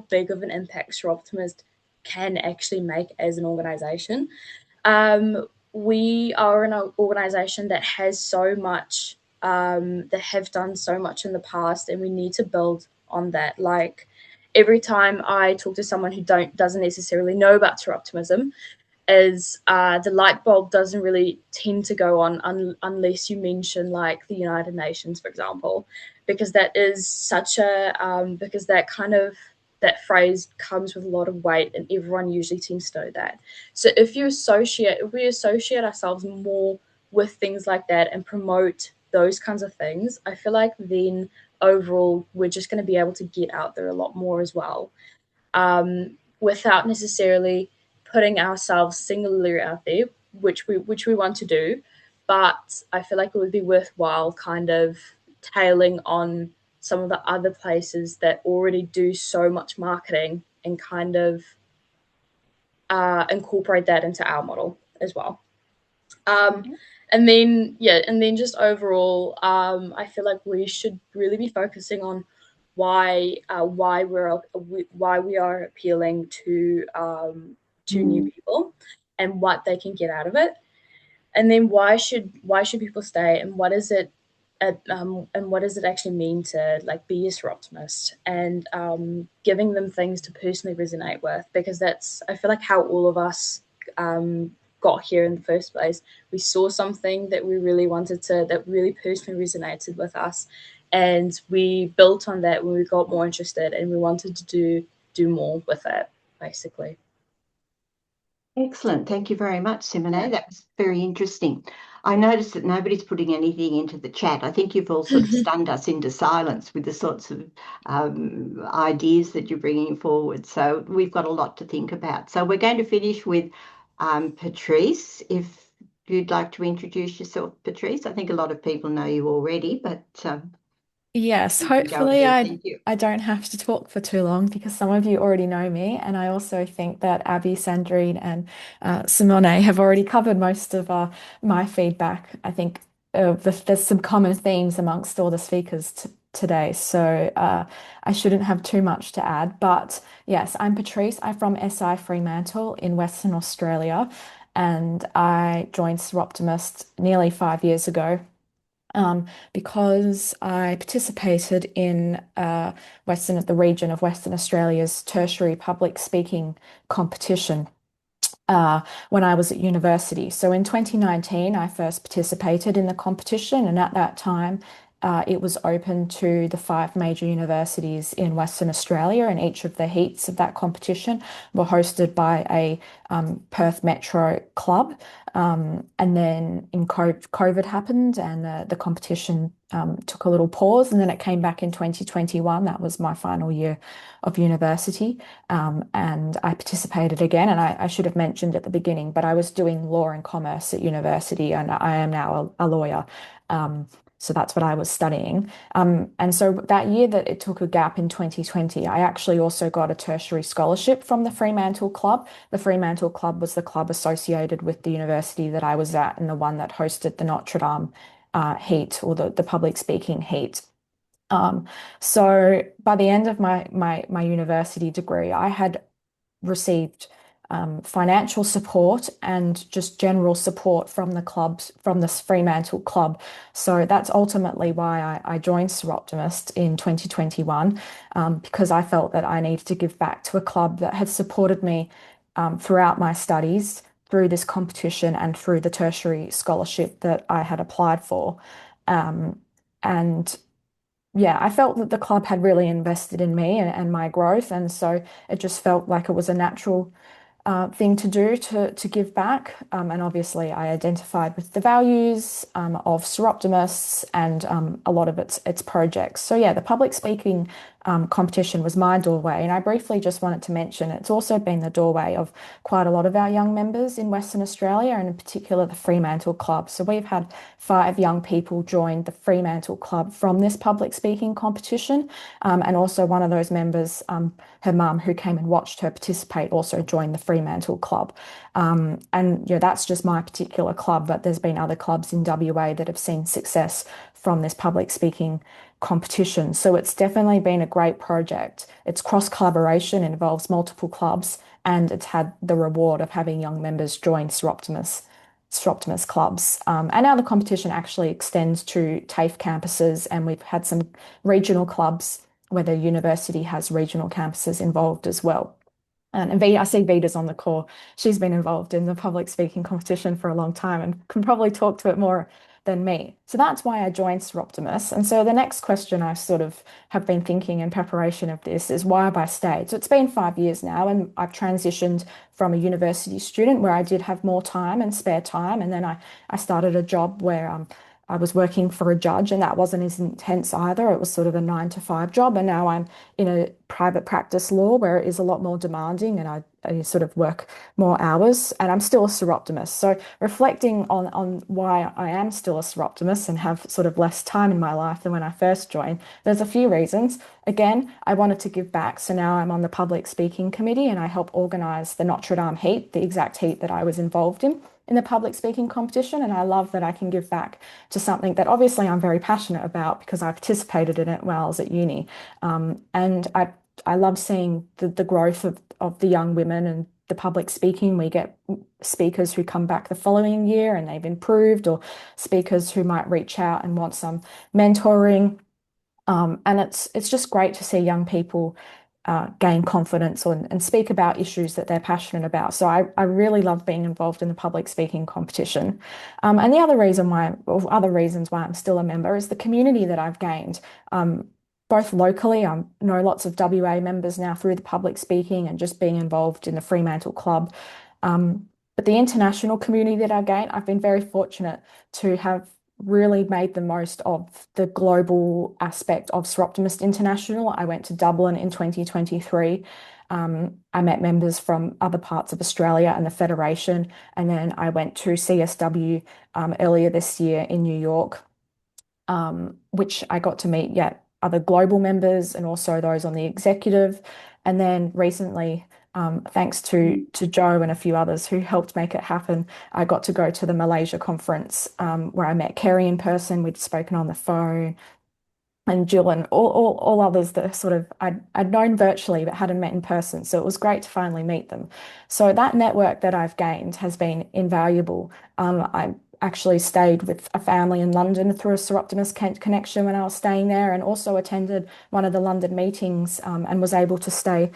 big of an impact Seroptimist can actually make as an organization. We are an organization that has so much, that have done so much in the past, and we need to build on that. Like every time I talk to someone who doesn't necessarily know about Seroptimism, is the light bulb doesn't really tend to go on unless you mention like the United Nations, for example, because that is such a because that phrase comes with a lot of weight, and everyone usually tends to know that. So if we associate ourselves more with things like that and promote those kinds of things, I feel like then overall we're just going to be able to get out there a lot more as well, without necessarily putting ourselves singularly out there, which we want to do. But I feel like it would be worthwhile kind of tailing on some of the other places that already do so much marketing and kind of incorporate that into our model as well. And then just overall, I feel like we should really be focusing on why we are appealing to new people and what they can get out of it, and then why should people stay, and what is it and what does it actually mean to like be a Seroptimist, and giving them things to personally resonate with, because that's, I feel like, how all of us got here in the first place. We saw something that we really wanted to, that really personally resonated with us, and we built on that when we got more interested, and we wanted to do more with it, basically. Excellent. Thank you very much, Simone. That was very interesting. I noticed that nobody's putting anything into the chat. I think you've all sort of stunned us into silence with the sorts of ideas that you're bringing forward. So we've got a lot to think about. So we're going to finish with Patrice. If you'd like to introduce yourself, Patrice. I think a lot of people know you already, but Yes, you can go hopefully ahead. Thank you. I don't have to talk for too long because some of you already know me, and I also think that Abby, Sandrine, and Simone have already covered most of my feedback. I think there's some common themes amongst all the speakers today, so I shouldn't have too much to add. But yes, I'm Patrice. I'm from SI Fremantle in Western Australia, and I joined Seroptimist nearly 5 years ago. because I participated in the region of Western Australia's tertiary public speaking competition when I was at university. So in 2019, I first participated in the competition, and at that time, it was open to the 5 major universities in Western Australia, and each of the heats of that competition were hosted by a Perth Metro club. And then COVID happened, and the competition took a little pause, and then it came back in 2021. That was my final year of university. And I participated again, and I should have mentioned at the beginning, but I was doing law and commerce at university, and I am now a lawyer. So that's what I was studying. And so that year that it took a gap in 2020, I actually also got a tertiary scholarship from the Fremantle Club. The Fremantle Club was the club associated with the university that I was at, and the one that hosted the Notre Dame heat, or the public speaking heat. So by the end of my university degree, I had received financial support and just general support from the clubs, from this Fremantle Club. So that's ultimately why I joined Seroptimist in 2021, because I felt that I needed to give back to a club that had supported me throughout my studies, through this competition, and through the tertiary scholarship that I had applied for. And yeah, I felt that the club had really invested in me and my growth, and so it just felt like it was a natural thing to do to give back. And obviously, I identified with the values of Seroptimists and a lot of its projects. So yeah, the public speaking competition was my doorway, and I briefly just wanted to mention it's also been the doorway of quite a lot of our young members in Western Australia, and in particular the Fremantle Club. So we've had 5 young people join the Fremantle Club from this public speaking competition, and also one of those members, her mum, who came and watched her participate, also joined the Fremantle Club. And yeah, that's just my particular club, but there's been other clubs in WA that have seen success from this public speaking competition. So it's definitely been a great project. It's cross collaboration, it involves multiple clubs, and it's had the reward of having young members join Seroptimist clubs. And now the competition actually extends to TAFE campuses, and we've had some regional clubs where the university has regional campuses involved as well. And I see Vita's on the call. She's been involved in the public speaking competition for a long time and can probably talk to it more than me. So that's why I joined Seroptimus. And so the next question I sort of have been thinking in preparation of this is, why have I stayed? So it's been 5 years now, and I've transitioned from a university student where I did have more time and spare time. And then I started a job where I was working for a judge, and that wasn't as intense either. It was sort of a 9 to 5 job. And now I'm in a private practice law where it is a lot more demanding, and I sort of work more hours, and I'm still a Seroptimist. So reflecting on why I am still a Seroptimist and have sort of less time in my life than when I first joined, there's a few reasons. Again, I wanted to give back. So now I'm on the public speaking committee, and I help organise the Notre Dame heat, the exact heat that I was involved in the public speaking competition. And I love that I can give back to something that obviously I'm very passionate about because I participated in it while I was at uni. And I love seeing the growth of the young women and the public speaking. We get speakers who come back the following year and they've improved, or speakers who might reach out and want some mentoring. And it's just great to see young people gain confidence and speak about issues that they're passionate about. So I really love being involved in the public speaking competition. And the other reason why, or other reasons why I'm still a member, is the community that I've gained. Both locally, I know lots of WA members now through the public speaking and just being involved in the Fremantle Club. But the international community that I've gained, I've been very fortunate to have really made the most of the global aspect of Seroptimist International. I went to Dublin in 2023. I met members from other parts of Australia and the Federation, and then I went to CSW earlier this year in New York, which I got to meet other global members and also those on the executive. And then recently, thanks to Joe and a few others who helped make it happen, I got to go to the Malaysia conference where I met Kerry in person. We'd spoken on the phone, and Jill and all others that sort of I'd known virtually but hadn't met in person. So it was great to finally meet them. So that network that I've gained has been invaluable. actually stayed with a family in London through a Seroptimus connection when I was staying there, and also attended one of the London meetings, and was able to stay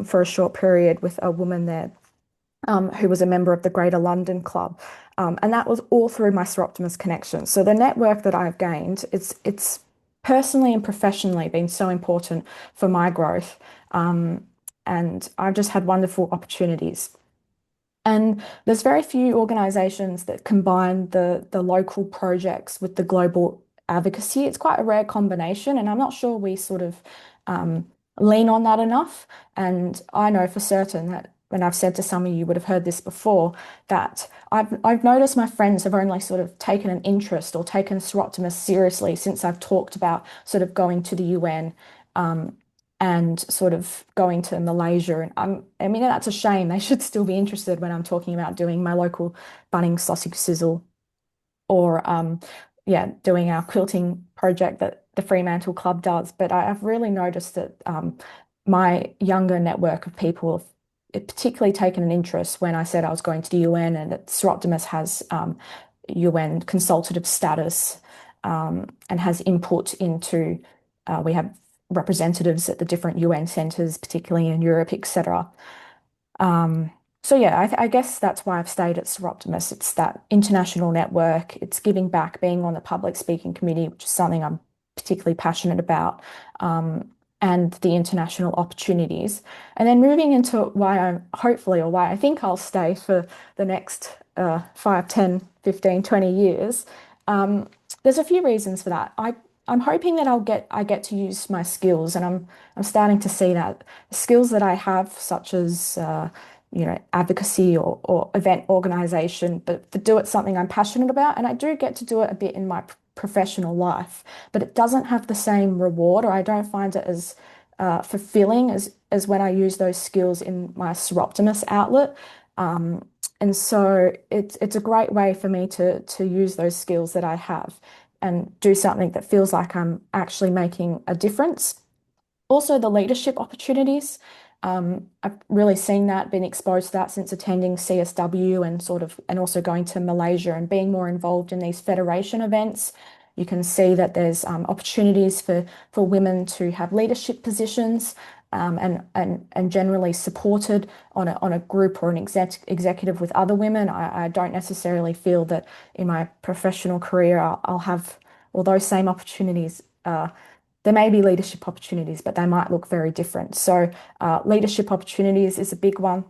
for a short period with a woman there who was a member of the Greater London Club. And that was all through my Seroptimus connection. So the network that I've gained, it's personally and professionally been so important for my growth. And I've just had wonderful opportunities. And there's very few organisations that combine the local projects with the global advocacy. It's quite a rare combination, and I'm not sure we sort of lean on that enough. And I know for certain that, and I've said to some of you would have heard this before, that I've noticed my friends have only sort of taken an interest or taken Seroptimus seriously since I've talked about sort of going to the UN. And sort of going to Malaysia. And I mean, that's a shame. They should still be interested when I'm talking about doing my local Bunnings sausage sizzle, or yeah, doing our quilting project that the Fremantle Club does. But I've really noticed that my younger network of people have particularly taken an interest when I said I was going to the UN, and that Seroptimus has UN consultative status, and has input into, we have representatives at the different UN centres, particularly in Europe, etc. So yeah, I guess that's why I've stayed at Seroptimus. It's that international network, it's giving back, being on the public speaking committee, which is something I'm particularly passionate about, and the international opportunities. And then moving into why I'm hopefully, or why I think I'll stay for the next 5, 10, 15, 20 years. There's a few reasons for that. I'm hoping that I get to use my skills, and I'm starting to see that the skills that I have, such as advocacy or event organization, but to do it something I'm passionate about, and I do get to do it a bit in my professional life, but it doesn't have the same reward, or I don't find it as fulfilling as when I use those skills in my Seroptimus outlet. And so it's a great way for me to use those skills that I have and do something that feels like I'm actually making a difference. Also, the leadership opportunities. I've really seen that, been exposed to that since attending CSW and also going to Malaysia and being more involved in these federation events. You can see that there's opportunities for women to have leadership positions, and generally supported on a group or an executive with other women. I don't necessarily feel that in my professional career I'll have all those same opportunities. There may be leadership opportunities, but they might look very different. So leadership opportunities is a big one.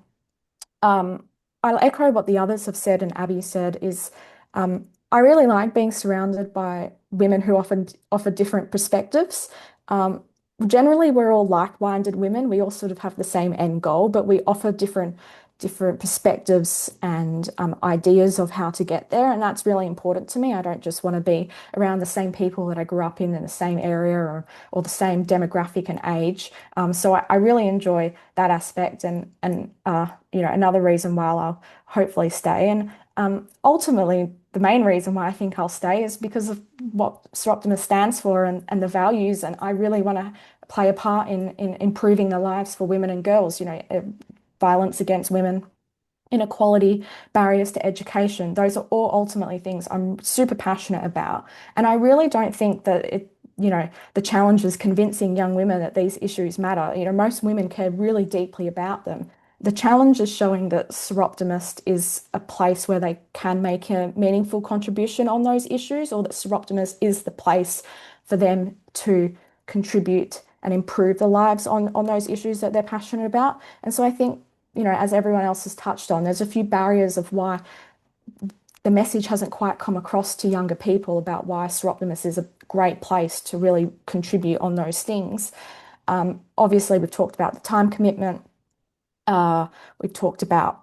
I'll echo what the others have said and Abby said is, I really like being surrounded by women who often offer different perspectives. Generally, we're all like-minded women. We all sort of have the same end goal, but we offer different perspectives and ideas of how to get there. And that's really important to me. I don't just want to be around the same people that I grew up in the same area or the same demographic and age. So I really enjoy that aspect, and another reason why I'll hopefully stay. And ultimately, the main reason why I think I'll stay is because of what Seroptimus stands for and the values. And I really want to play a part in improving the lives for women and girls. Violence against women, inequality, barriers to education. Those are all ultimately things I'm super passionate about. And I really don't think that the challenge is convincing young women that these issues matter. Most women care really deeply about them. The challenge is showing that Seroptimus is a place where they can make a meaningful contribution on those issues, or that Seroptimus is the place for them to contribute and improve the lives on those issues that they're passionate about. And so I think, as everyone else has touched on, there's a few barriers of why the message hasn't quite come across to younger people about why Seroptimus is a great place to really contribute on those things. Obviously, we've talked about the time commitment. We've talked about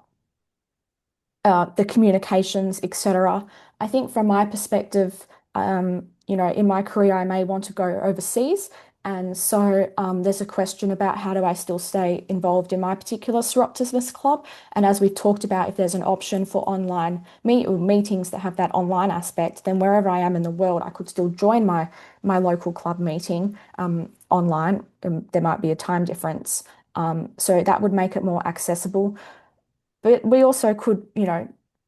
the communications, etc. I think from my perspective, in my career, I may want to go overseas. And so there's a question about how do I still stay involved in my particular Seroptimus club. And as we've talked about, if there's an option for online meetings that have that online aspect, then wherever I am in the world, I could still join my local club meeting online. There might be a time difference. So that would make it more accessible. But we also could,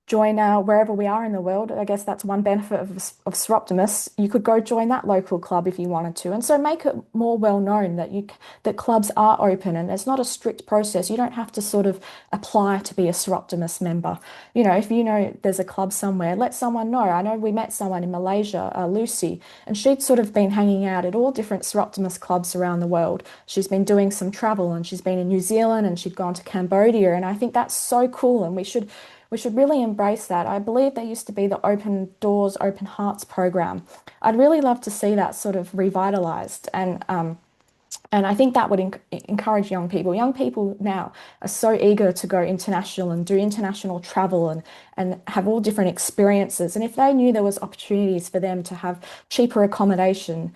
join wherever we are in the world. I guess that's one benefit of Seroptimus. You could go join that local club if you wanted to, and so make it more well known that clubs are open and it's not a strict process. You don't have to sort of apply to be a Seroptimus member. You know, if you know there's a club somewhere, let someone know. I know we met someone in Malaysia, Lucy, and she'd sort of been hanging out at all different Seroptimus clubs around the world. She's been doing some travel and she's been in New Zealand and she'd gone to Cambodia, and I think that's so cool, and we should really embrace that. I believe there used to be the Open Doors, Open Hearts program. I'd really love to see that sort of revitalized, and I think that would encourage young people. Young people now are so eager to go international and do international travel and have all different experiences. And if they knew there was opportunities for them to have cheaper accommodation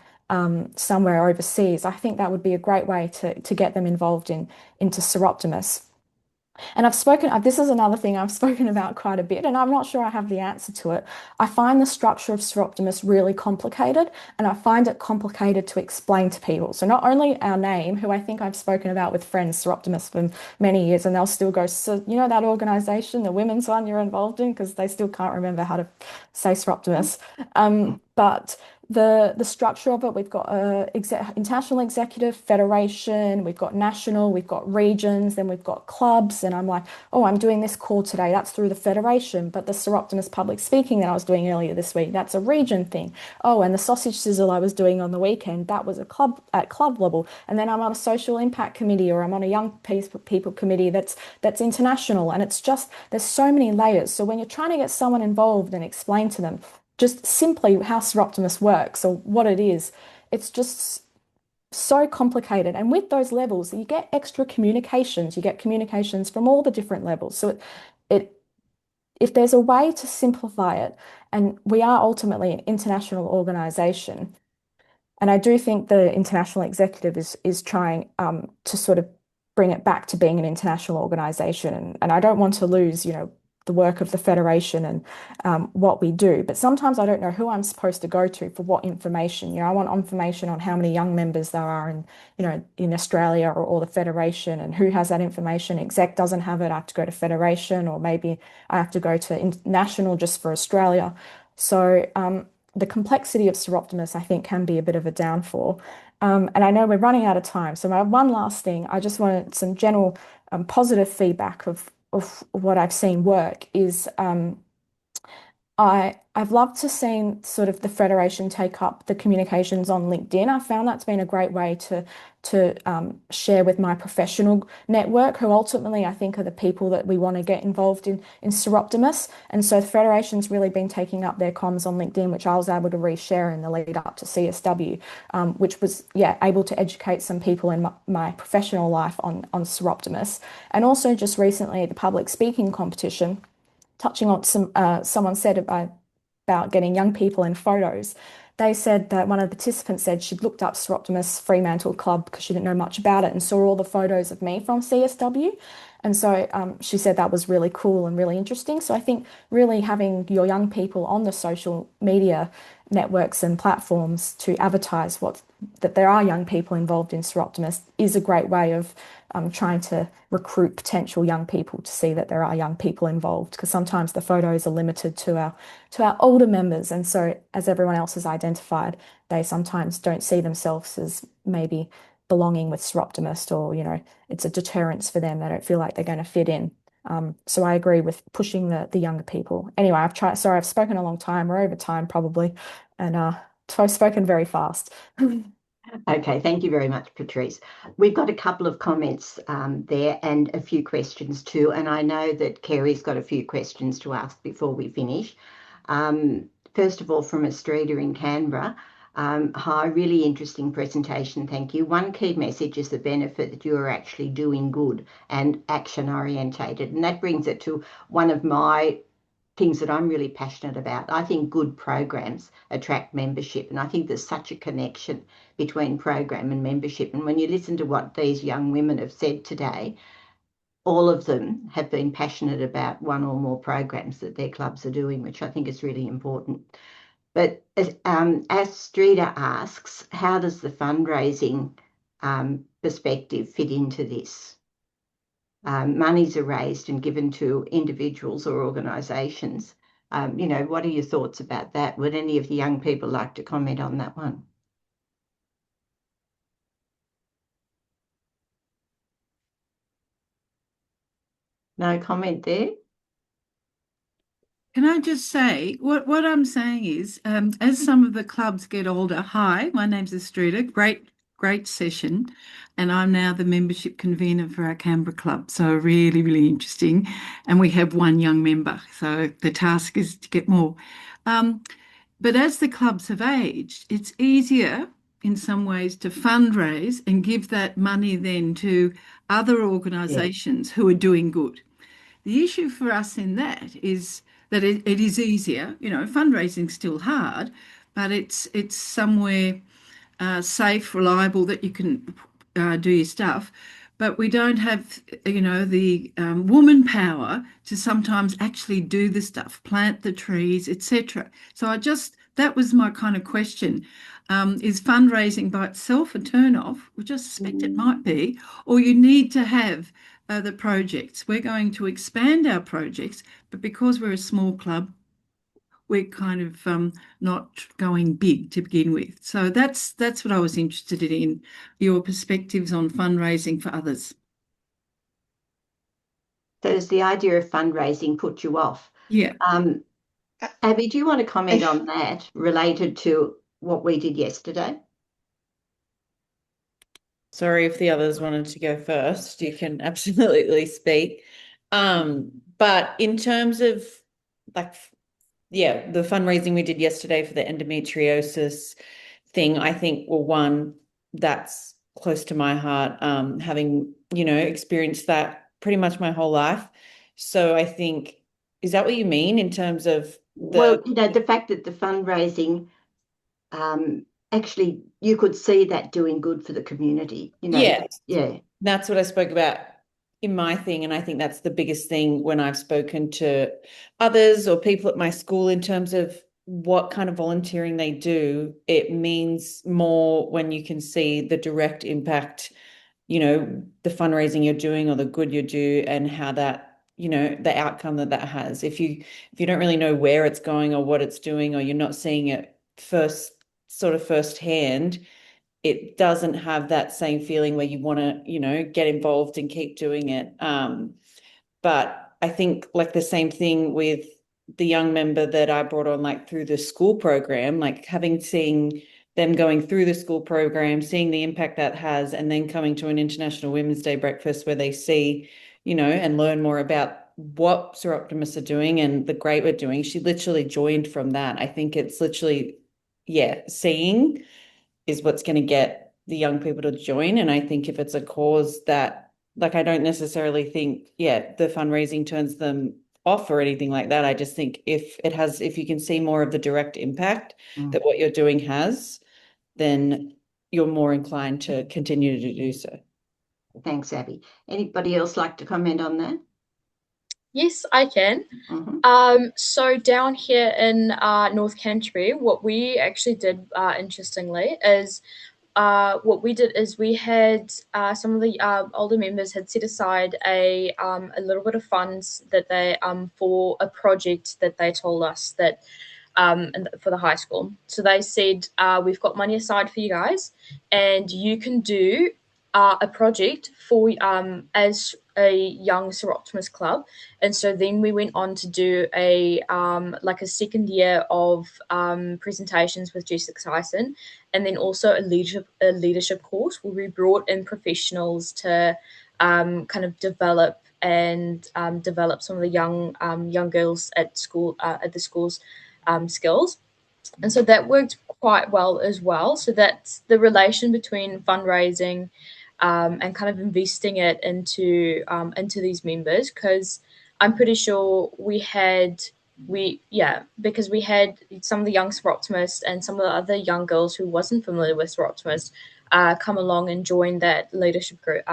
somewhere overseas, I think that would be a great way to get them involved into Seroptimus. And this is another thing I've spoken about quite a bit, and I'm not sure I have the answer to it. I find the structure of Seroptimus really complicated, and I find it complicated to explain to people. So not only our name, who I think I've spoken about with friends, Seroptimus, for many years, and they'll still go, so you know that organization, the women's one you're involved in, because they still can't remember how to say Seroptimus. But the structure of it, we've got international executive, federation, we've got national, we've got regions, then we've got clubs. And I'm like, oh, I'm doing this call today. That's through the federation. But the Seroptimus public speaking that I was doing earlier this week, that's a region thing. Oh, and the sausage sizzle I was doing on the weekend, that was a club at club level. And then I'm on a social impact committee, or I'm on a young people committee that's international. And it's just, there's so many layers. So when you're trying to get someone involved and explain to them just simply how Seroptimus works or what it is, it's just so complicated. And with those levels, you get extra communications. You get communications from all the different levels. So if there's a way to simplify it, and we are ultimately an international organization, and I do think the international executive is trying to sort of bring it back to being an international organization. And I don't want to lose, the work of the federation and what we do. But sometimes I don't know who I'm supposed to go to for what information. I want information on how many young members there are in Australia or the federation, and who has that information. Exec doesn't have it. I have to go to federation, or maybe I have to go to national just for Australia. So the complexity of Seroptimus, I think, can be a bit of a downfall. And I know we're running out of time. So my one last thing, I just wanted some general positive feedback of what I've seen work is I've loved to see sort of the federation take up the communications on LinkedIn. I found that's been a great way to share with my professional network, who ultimately I think are the people that we want to get involved in Seroptimus. And so the federation's really been taking up their comms on LinkedIn, which I was able to reshare in the lead up to CSW, which was able to educate some people in my professional life on Seroptimus. And also just recently the public speaking competition, touching on someone said about getting young people in photos. They said that one of the participants said she'd looked up Seroptimus Fremantle Club because she didn't know much about it, and saw all the photos of me from CSW. And so she said that was really cool and really interesting. So I think really having your young people on the social media networks and platforms to advertise that there are young people involved in Seroptimus is a great way of trying to recruit potential young people to see that there are young people involved, because sometimes the photos are limited to our older members, and so as everyone else has identified, they sometimes don't see themselves as maybe belonging with Seroptimus, or it's a deterrence for them. They don't feel like they're going to fit in. So I agree with pushing the younger people. Anyway, I've spoken a long time. We're over time probably, and I've spoken very fast. Okay, thank you very much, Patrice. We've got a couple of comments there and a few questions too, and I know that Kerry's got a few questions to ask before we finish. First of all, from Estrida in Canberra. Hi, really interesting presentation, thank you. One key message is the benefit that you are actually doing good and action orientated, and that brings it to one of my things that I'm really passionate about. I think good programs attract membership, and I think there's such a connection between program and membership. And when you listen to what these young women have said today, all of them have been passionate about one or more programs that their clubs are doing, which I think is really important. But Astrida asks, how does the fundraising perspective fit into this? monies are raised and given to individuals or organisations. What are your thoughts about that? Would any of the young people like to comment on that one? No comment there? Can I just say, what I'm saying is, as some of the clubs get older, hi, my name's Estrida, great session, and I'm now the membership convener for our Canberra club, so really, really interesting. And we have one young member, so the task is to get more. But as the clubs have aged, it's easier in some ways to fundraise and give that money then to other organisations who are doing good. The issue for us in that is that it is easier. Fundraising's still hard, but it's somewhere safe, reliable that you can do your stuff. But we don't have, the woman power to sometimes actually do the stuff, plant the trees, etc. So that was my kind of question. Is fundraising by itself a turn-off, which I suspect it might be, or you need to have the projects? We're going to expand our projects, but because we're a small club, we're kind of not going big to begin with. So that's what I was interested in, your perspectives on fundraising for others. So does the idea of fundraising put you off? Yeah. Abby, do you want to comment on that related to what we did yesterday? Sorry if the others wanted to go first. You can absolutely speak. But in terms of the fundraising we did yesterday for the endometriosis thing, I think, well, one, that's close to my heart, having, experienced that pretty much my whole life. So I think, is that what you mean in terms of the fact that the fundraising, actually, you could see that doing good for the community, Yeah. Yeah. That's what I spoke about in my thing. And I think that's the biggest thing when I've spoken to others or people at my school in terms of what kind of volunteering they do. It means more when you can see the direct impact, the fundraising you're doing or the good you do and how that, the outcome that has. If you don't really know where it's going or what it's doing, or you're not seeing it firsthand, it doesn't have that same feeling where you want to, get involved and keep doing it. But I think like the same thing with the young member that I brought on, like through the school program, like seeing them going through the school program, seeing the impact that has, and then coming to an International Women's Day breakfast where they see, and learn more about what Seroptimists are doing and the great we're doing. She literally joined from that. I think it's literally, seeing is what's going to get the young people to join. And I think if it's a cause that, like, I don't necessarily think, the fundraising turns them off or anything like that. I just think if you can see more of the direct impact that what you're doing has, then you're more inclined to continue to do so. Thanks, Abby. Anybody else like to comment on that? Yes, I can. So down here in North Canterbury, what we actually did, interestingly, is we had some of the older members had set aside a little bit of funds that they for a project that they told us that for the high school. So they said, we've got money aside for you guys, and you can do a project for as a young Seroptimist club. And so then we went on to do a second year of presentations with Jessica Syson, and then also a leadership course where we brought in professionals to kind of develop some of the young girls at school at the school's skills. And so that worked quite well as well. So that's the relation between fundraising and kind of investing it into these members, because I'm pretty sure because we had some of the young Seroptimists and some of the other young girls who wasn't familiar with Seroptimists come along and join that leadership group,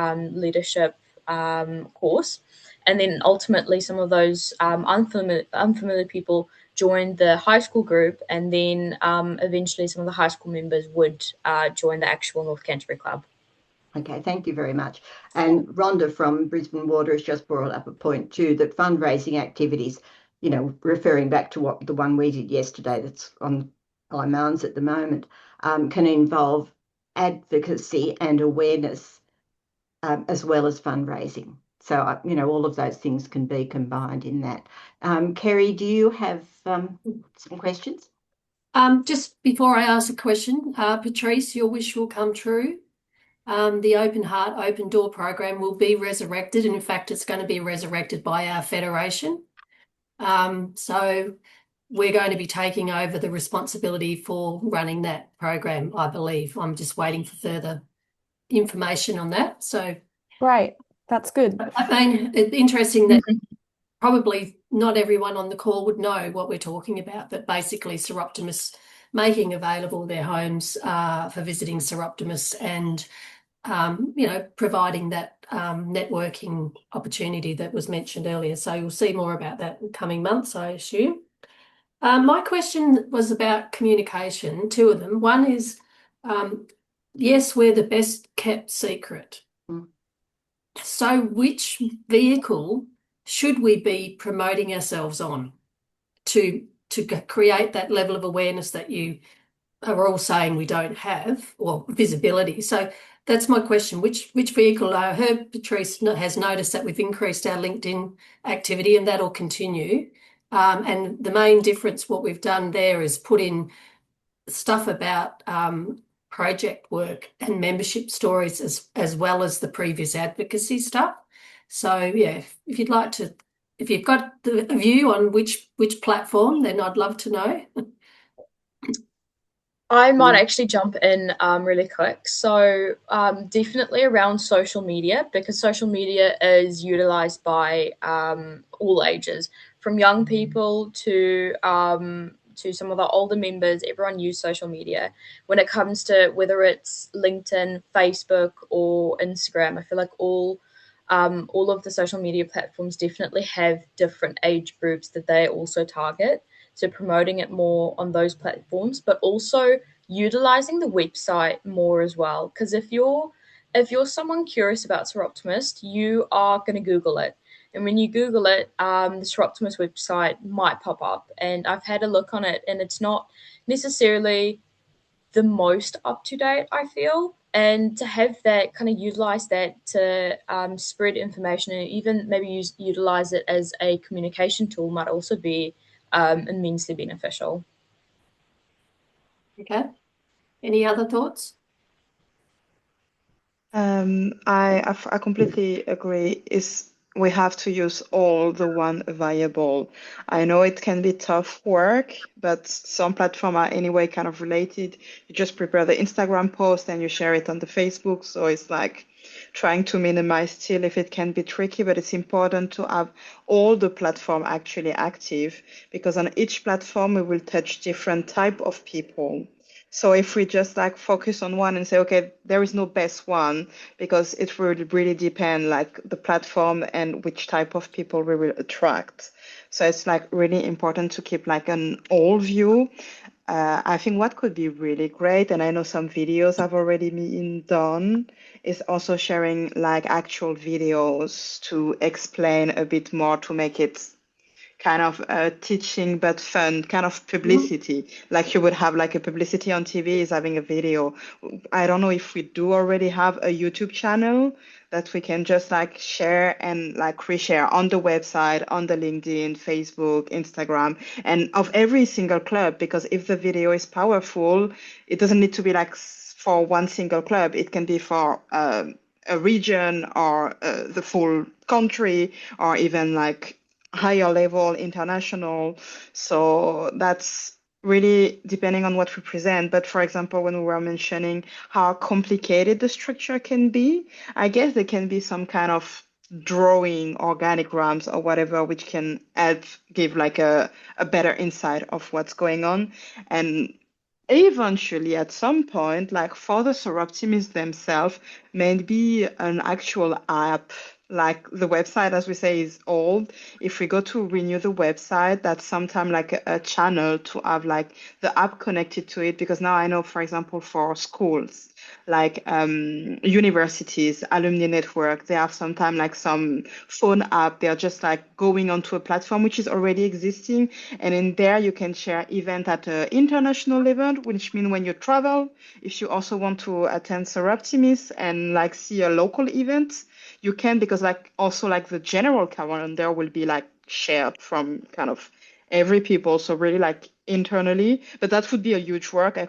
course. And then ultimately some of those unfamiliar people joined the high school group, and then eventually some of the high school members would join the actual North Canterbury Club. Okay, thank you very much. And Rhonda from Brisbane Water has just brought up a point too, that fundraising activities, referring back to the one we did yesterday that's on IMARNS at the moment, can involve advocacy and awareness as well as fundraising. So, all of those things can be combined in that. Kerry, do you have some questions? Just before I ask a question, Patrice, your wish will come true. The Open Heart, Open Door program will be resurrected. And in fact, it's going to be resurrected by our federation. So we're going to be taking over the responsibility for running that program, I believe. I'm just waiting for further information on that. So Great. That's good. I mean, it's interesting that probably not everyone on the call would know what we're talking about, but basically Soroptimists making available their homes for visiting Soroptimists and providing that networking opportunity that was mentioned earlier. So you'll see more about that in coming months, I assume. My question was about communication, two of them. One is, yes, we're the best kept secret. So which vehicle should we be promoting ourselves on to create that level of awareness that you are all saying we don't have, or visibility? So that's my question. Which vehicle? I heard Patrice has noticed that we've increased our LinkedIn activity, and that'll continue. And the main difference, what we've done there is put in stuff about project work and membership stories as well as the previous advocacy stuff. So yeah, if you'd like to, if you've got a view on which platform, then I'd love to know. I might actually jump in really quick. So definitely around social media, because social media is utilized by all ages, from young people to some of the older members. Everyone use social media. When it comes to whether it's LinkedIn, Facebook, or Instagram, I feel like all of the social media platforms definitely have different age groups that they also target. So promoting it more on those platforms, but also utilizing the website more as well. Because if you're someone curious about Soroptimist, you are going to Google it. And when you Google it, the Soroptimist website might pop up. And I've had a look on it, and it's not necessarily the most up to date, I feel. And to have that, kind of utilize that to spread information and even maybe utilize it as a communication tool might also be immensely beneficial. Okay. Any other thoughts? I completely agree. We have to use all the one available. I know it can be tough work, but some platforms are anyway kind of related. You just prepare the Instagram post and you share it on the Facebook. So it's like trying to minimize still if it can be tricky, but it's important to have all the platform actually active, because on each platform we will touch different type of people. So if we just like focus on one and say, okay, there is no best one, because it will really depend like the platform and which type of people we will attract. So it's like really important to keep like an all view. I think what could be really great, and I know some videos have already been done, is also sharing like actual videos to explain a bit more, to make it kind of teaching but fun, kind of publicity. Like you would have like a publicity on TV is having a video. I don't know if we do already have a YouTube channel that we can just like share and like reshare on the website, on the LinkedIn, Facebook, Instagram, and of every single club, because if the video is powerful, it doesn't need to be like for one single club. It can be for a region or the full country, or even like higher level international. So that's really depending on what we present. But for example, when we were mentioning how complicated the structure can be, I guess there can be some kind of drawing organograms or whatever, which can help give like a better insight of what's going on. And eventually, at some point, like for the Soroptimists themselves, maybe an actual app like the website, as we say, is old. If we go to renew the website, that's sometimes like a channel to have like the app connected to it. Because now I know, for example, for schools, like universities, alumni network, they have sometimes like some phone app. They're just like going onto a platform which is already existing. And in there, you can share event at an international event, which means when you travel, if you also want to attend Seraptimis and like see a local event, you can, because like also like the general calendar will be like shared from kind of every people, so really like internally. But that would be a huge work. I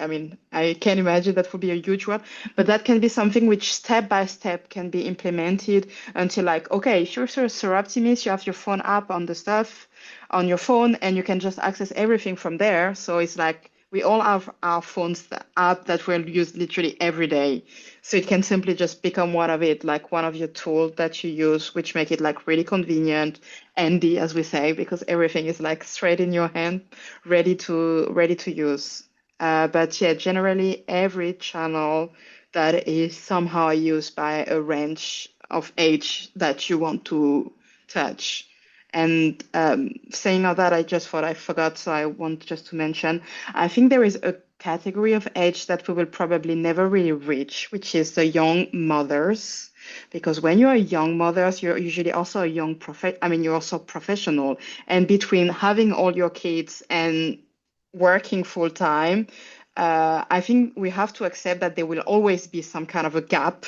mean, I can imagine that would be a huge work, but that can be something which step by step can be implemented until like, okay, if you're Seraptimis, you have your phone app on the stuff on your phone and you can just access everything from there. So it's like we all have our phones app that we'll use literally every day. So it can simply just become one of it, like one of your tools that you use, which make it like really convenient, handy, as we say, because everything is like straight in your hand, ready to use. But yeah, generally every channel that is somehow used by a range of age that you want to touch. And saying all that, I just thought I forgot, so I want just to mention, I think there is a category of age that we will probably never really reach, which is the young mothers. Because when you're a young mothers, you're usually also a you're also professional. And between having all your kids and working full time, I think we have to accept that there will always be some kind of a gap,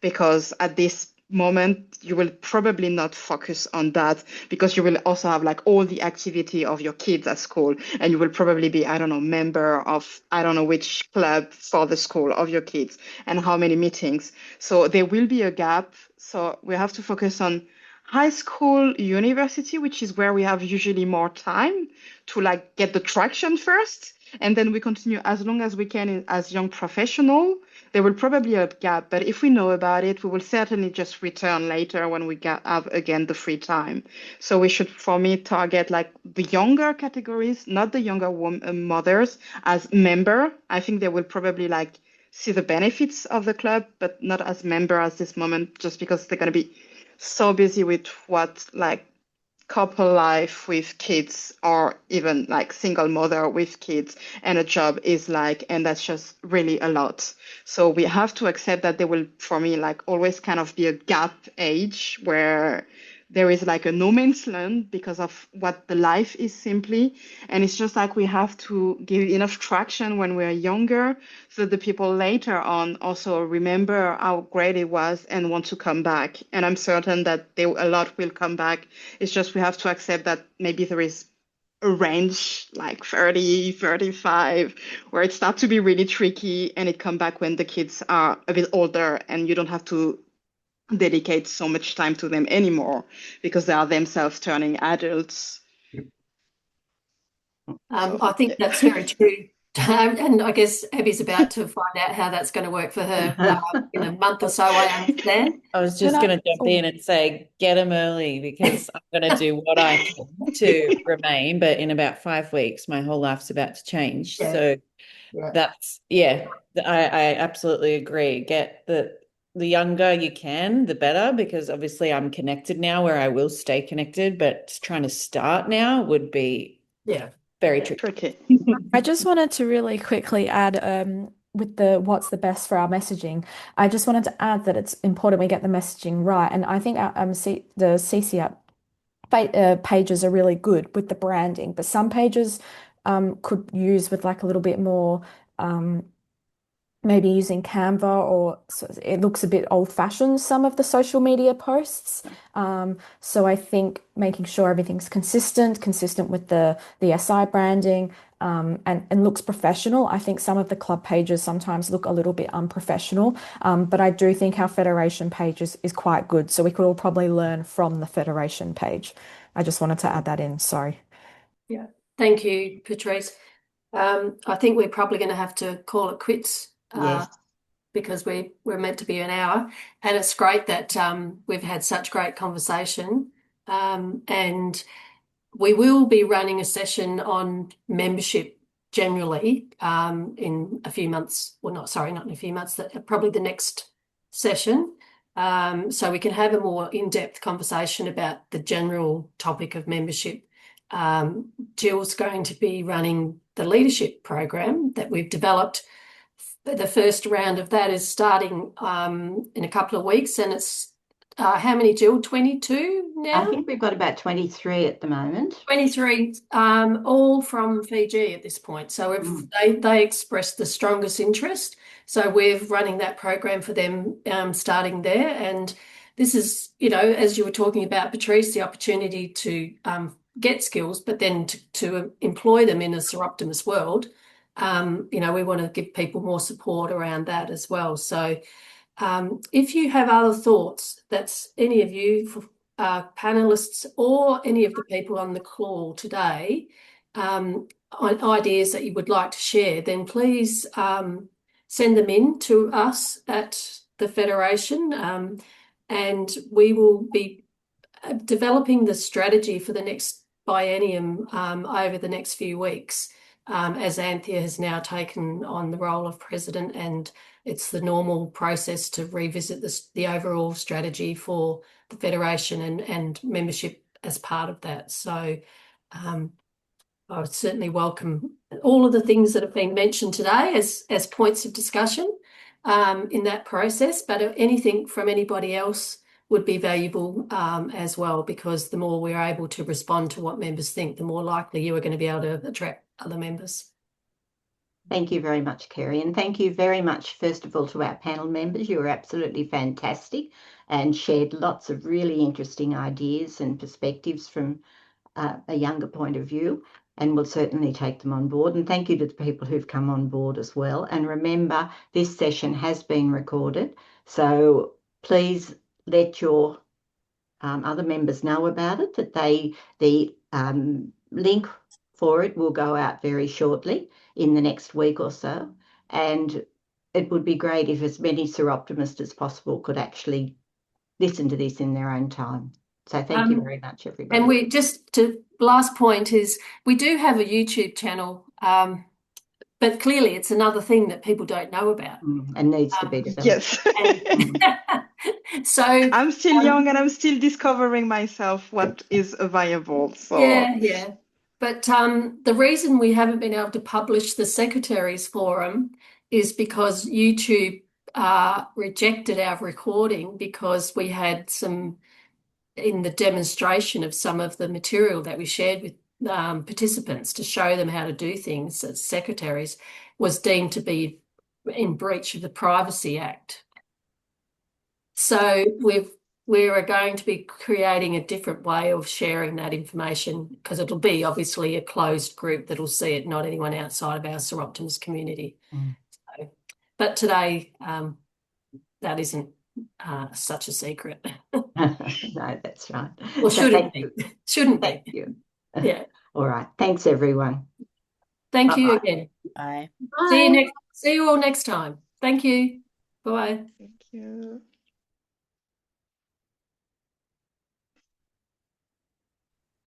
because at this moment you will probably not focus on that, because you will also have like all the activity of your kids at school, and you will probably be, I don't know, member of I don't know which club for the school of your kids and how many meetings. So there will be a gap. So we have to focus on high school, university, which is where we have usually more time to like get the traction first, and then we continue as long as we can as young professional. There will probably be a gap, but if we know about it, we will certainly just return later when we have again the free time. So we should, for me, target like the younger categories, not the younger mothers as member. I think they will probably like see the benefits of the club, but not as member at this moment, just because they're going to be so busy with what like couple life with kids, or even like single mother with kids and a job is like, and that's just really a lot. So we have to accept that there will, for me, like always kind of be a gap age where there is like a no man's land because of what the life is simply. And it's just like we have to give enough traction when we're younger, so that the people later on also remember how great it was and want to come back. And I'm certain that a lot will come back. It's just we have to accept that maybe there is a range like 30, 35, where it starts to be really tricky, and it come back when the kids are a bit older and you don't have to dedicate so much time to them anymore because they are themselves turning adults. I think that's very true. And I guess Abby's about to find out how that's going to work for her in a month or so, I understand. I was just going to jump in and say, get them early, because I'm going to do what I can to remain. But in about 5 weeks, my whole life's about to change. Yeah. So Yeah. that's, I absolutely agree. Get the younger you can, the better, because obviously I'm connected now where I will stay connected, but trying to start now would be very tricky. I just wanted to really quickly add with the what's the best for our messaging. I just wanted to add that it's important we get the messaging right. And I think our, the CCAP pages are really good with the branding, but some pages could use with like a little bit more maybe using Canva, or it looks a bit old-fashioned, some of the social media posts. So I think making sure everything's consistent with the SI branding, and looks professional. I think some of the club pages sometimes look a little bit unprofessional, but I do think our federation page is quite good. So we could all probably learn from the federation page. I just wanted to add that in. Sorry. Yeah, thank you, Patrice. I think we're probably going to have to call it quits. Yes. Because we're meant to be an hour, and it's great that we've had such great conversation, and we will be running a session on membership generally in a few months. Well, not in a few months, probably the next session. so we can have a more in-depth conversation about the general topic of membership. Jill's going to be running the leadership program that we've developed. The first round of that is starting in a couple of weeks, and it's how many, Jill? 22 now? I think we've got about 23 at the moment. 23, all from Fiji at this point. So they expressed the strongest interest. So we're running that program for them, starting there. And this is, as you were talking about, Patrice, the opportunity to get skills, but then to employ them in a Seroptimus world. We want to give people more support around that as well. So if you have other thoughts, that's any of you panelists or any of the people on the call today, ideas that you would like to share, then please send them in to us at the Federation, and we will be developing the strategy for the next biennium over the next few weeks, as Anthea has now taken on the role of president, and it's the normal process to revisit the overall strategy for the Federation and membership as part of that. So I would certainly welcome all of the things that have been mentioned today as points of discussion in that process, but anything from anybody else would be valuable as well, because the more we're able to respond to what members think, the more likely you are going to be able to attract other members. Thank you very much, Kerry. And thank you very much, first of all, to our panel members. You were absolutely fantastic and shared lots of really interesting ideas and perspectives from a younger point of view, and we'll certainly take them on board. And thank you to the people who've come on board as well. And remember, this session has been recorded, so please let your other members know about it, that the link for it will go out very shortly in the next week or so. And it would be great if as many Seroptimists as possible could actually listen to this in their own time. So thank you very much, everybody. And we last point is we do have a YouTube channel, but clearly it's another thing that people don't know about. And needs to be developed. Yes. So I'm still young and I'm still discovering myself what is viable. So yeah. But the reason we haven't been able to publish the Secretaries Forum is because YouTube rejected our recording, because we had some in the demonstration of some of the material that we shared with participants to show them how to do things as secretaries was deemed to be in breach of the Privacy Act. So we are going to be creating a different way of sharing that information, because it'll be obviously a closed group that'll see it, not anyone outside of our Seroptimus community. So, but today, that isn't such a secret. No, that's right. Well, shouldn't be. Shouldn't be. Thank you. Yeah. All right. Thanks, everyone. Thank you again. Bye. See you all next time. Thank you. Bye. thank you.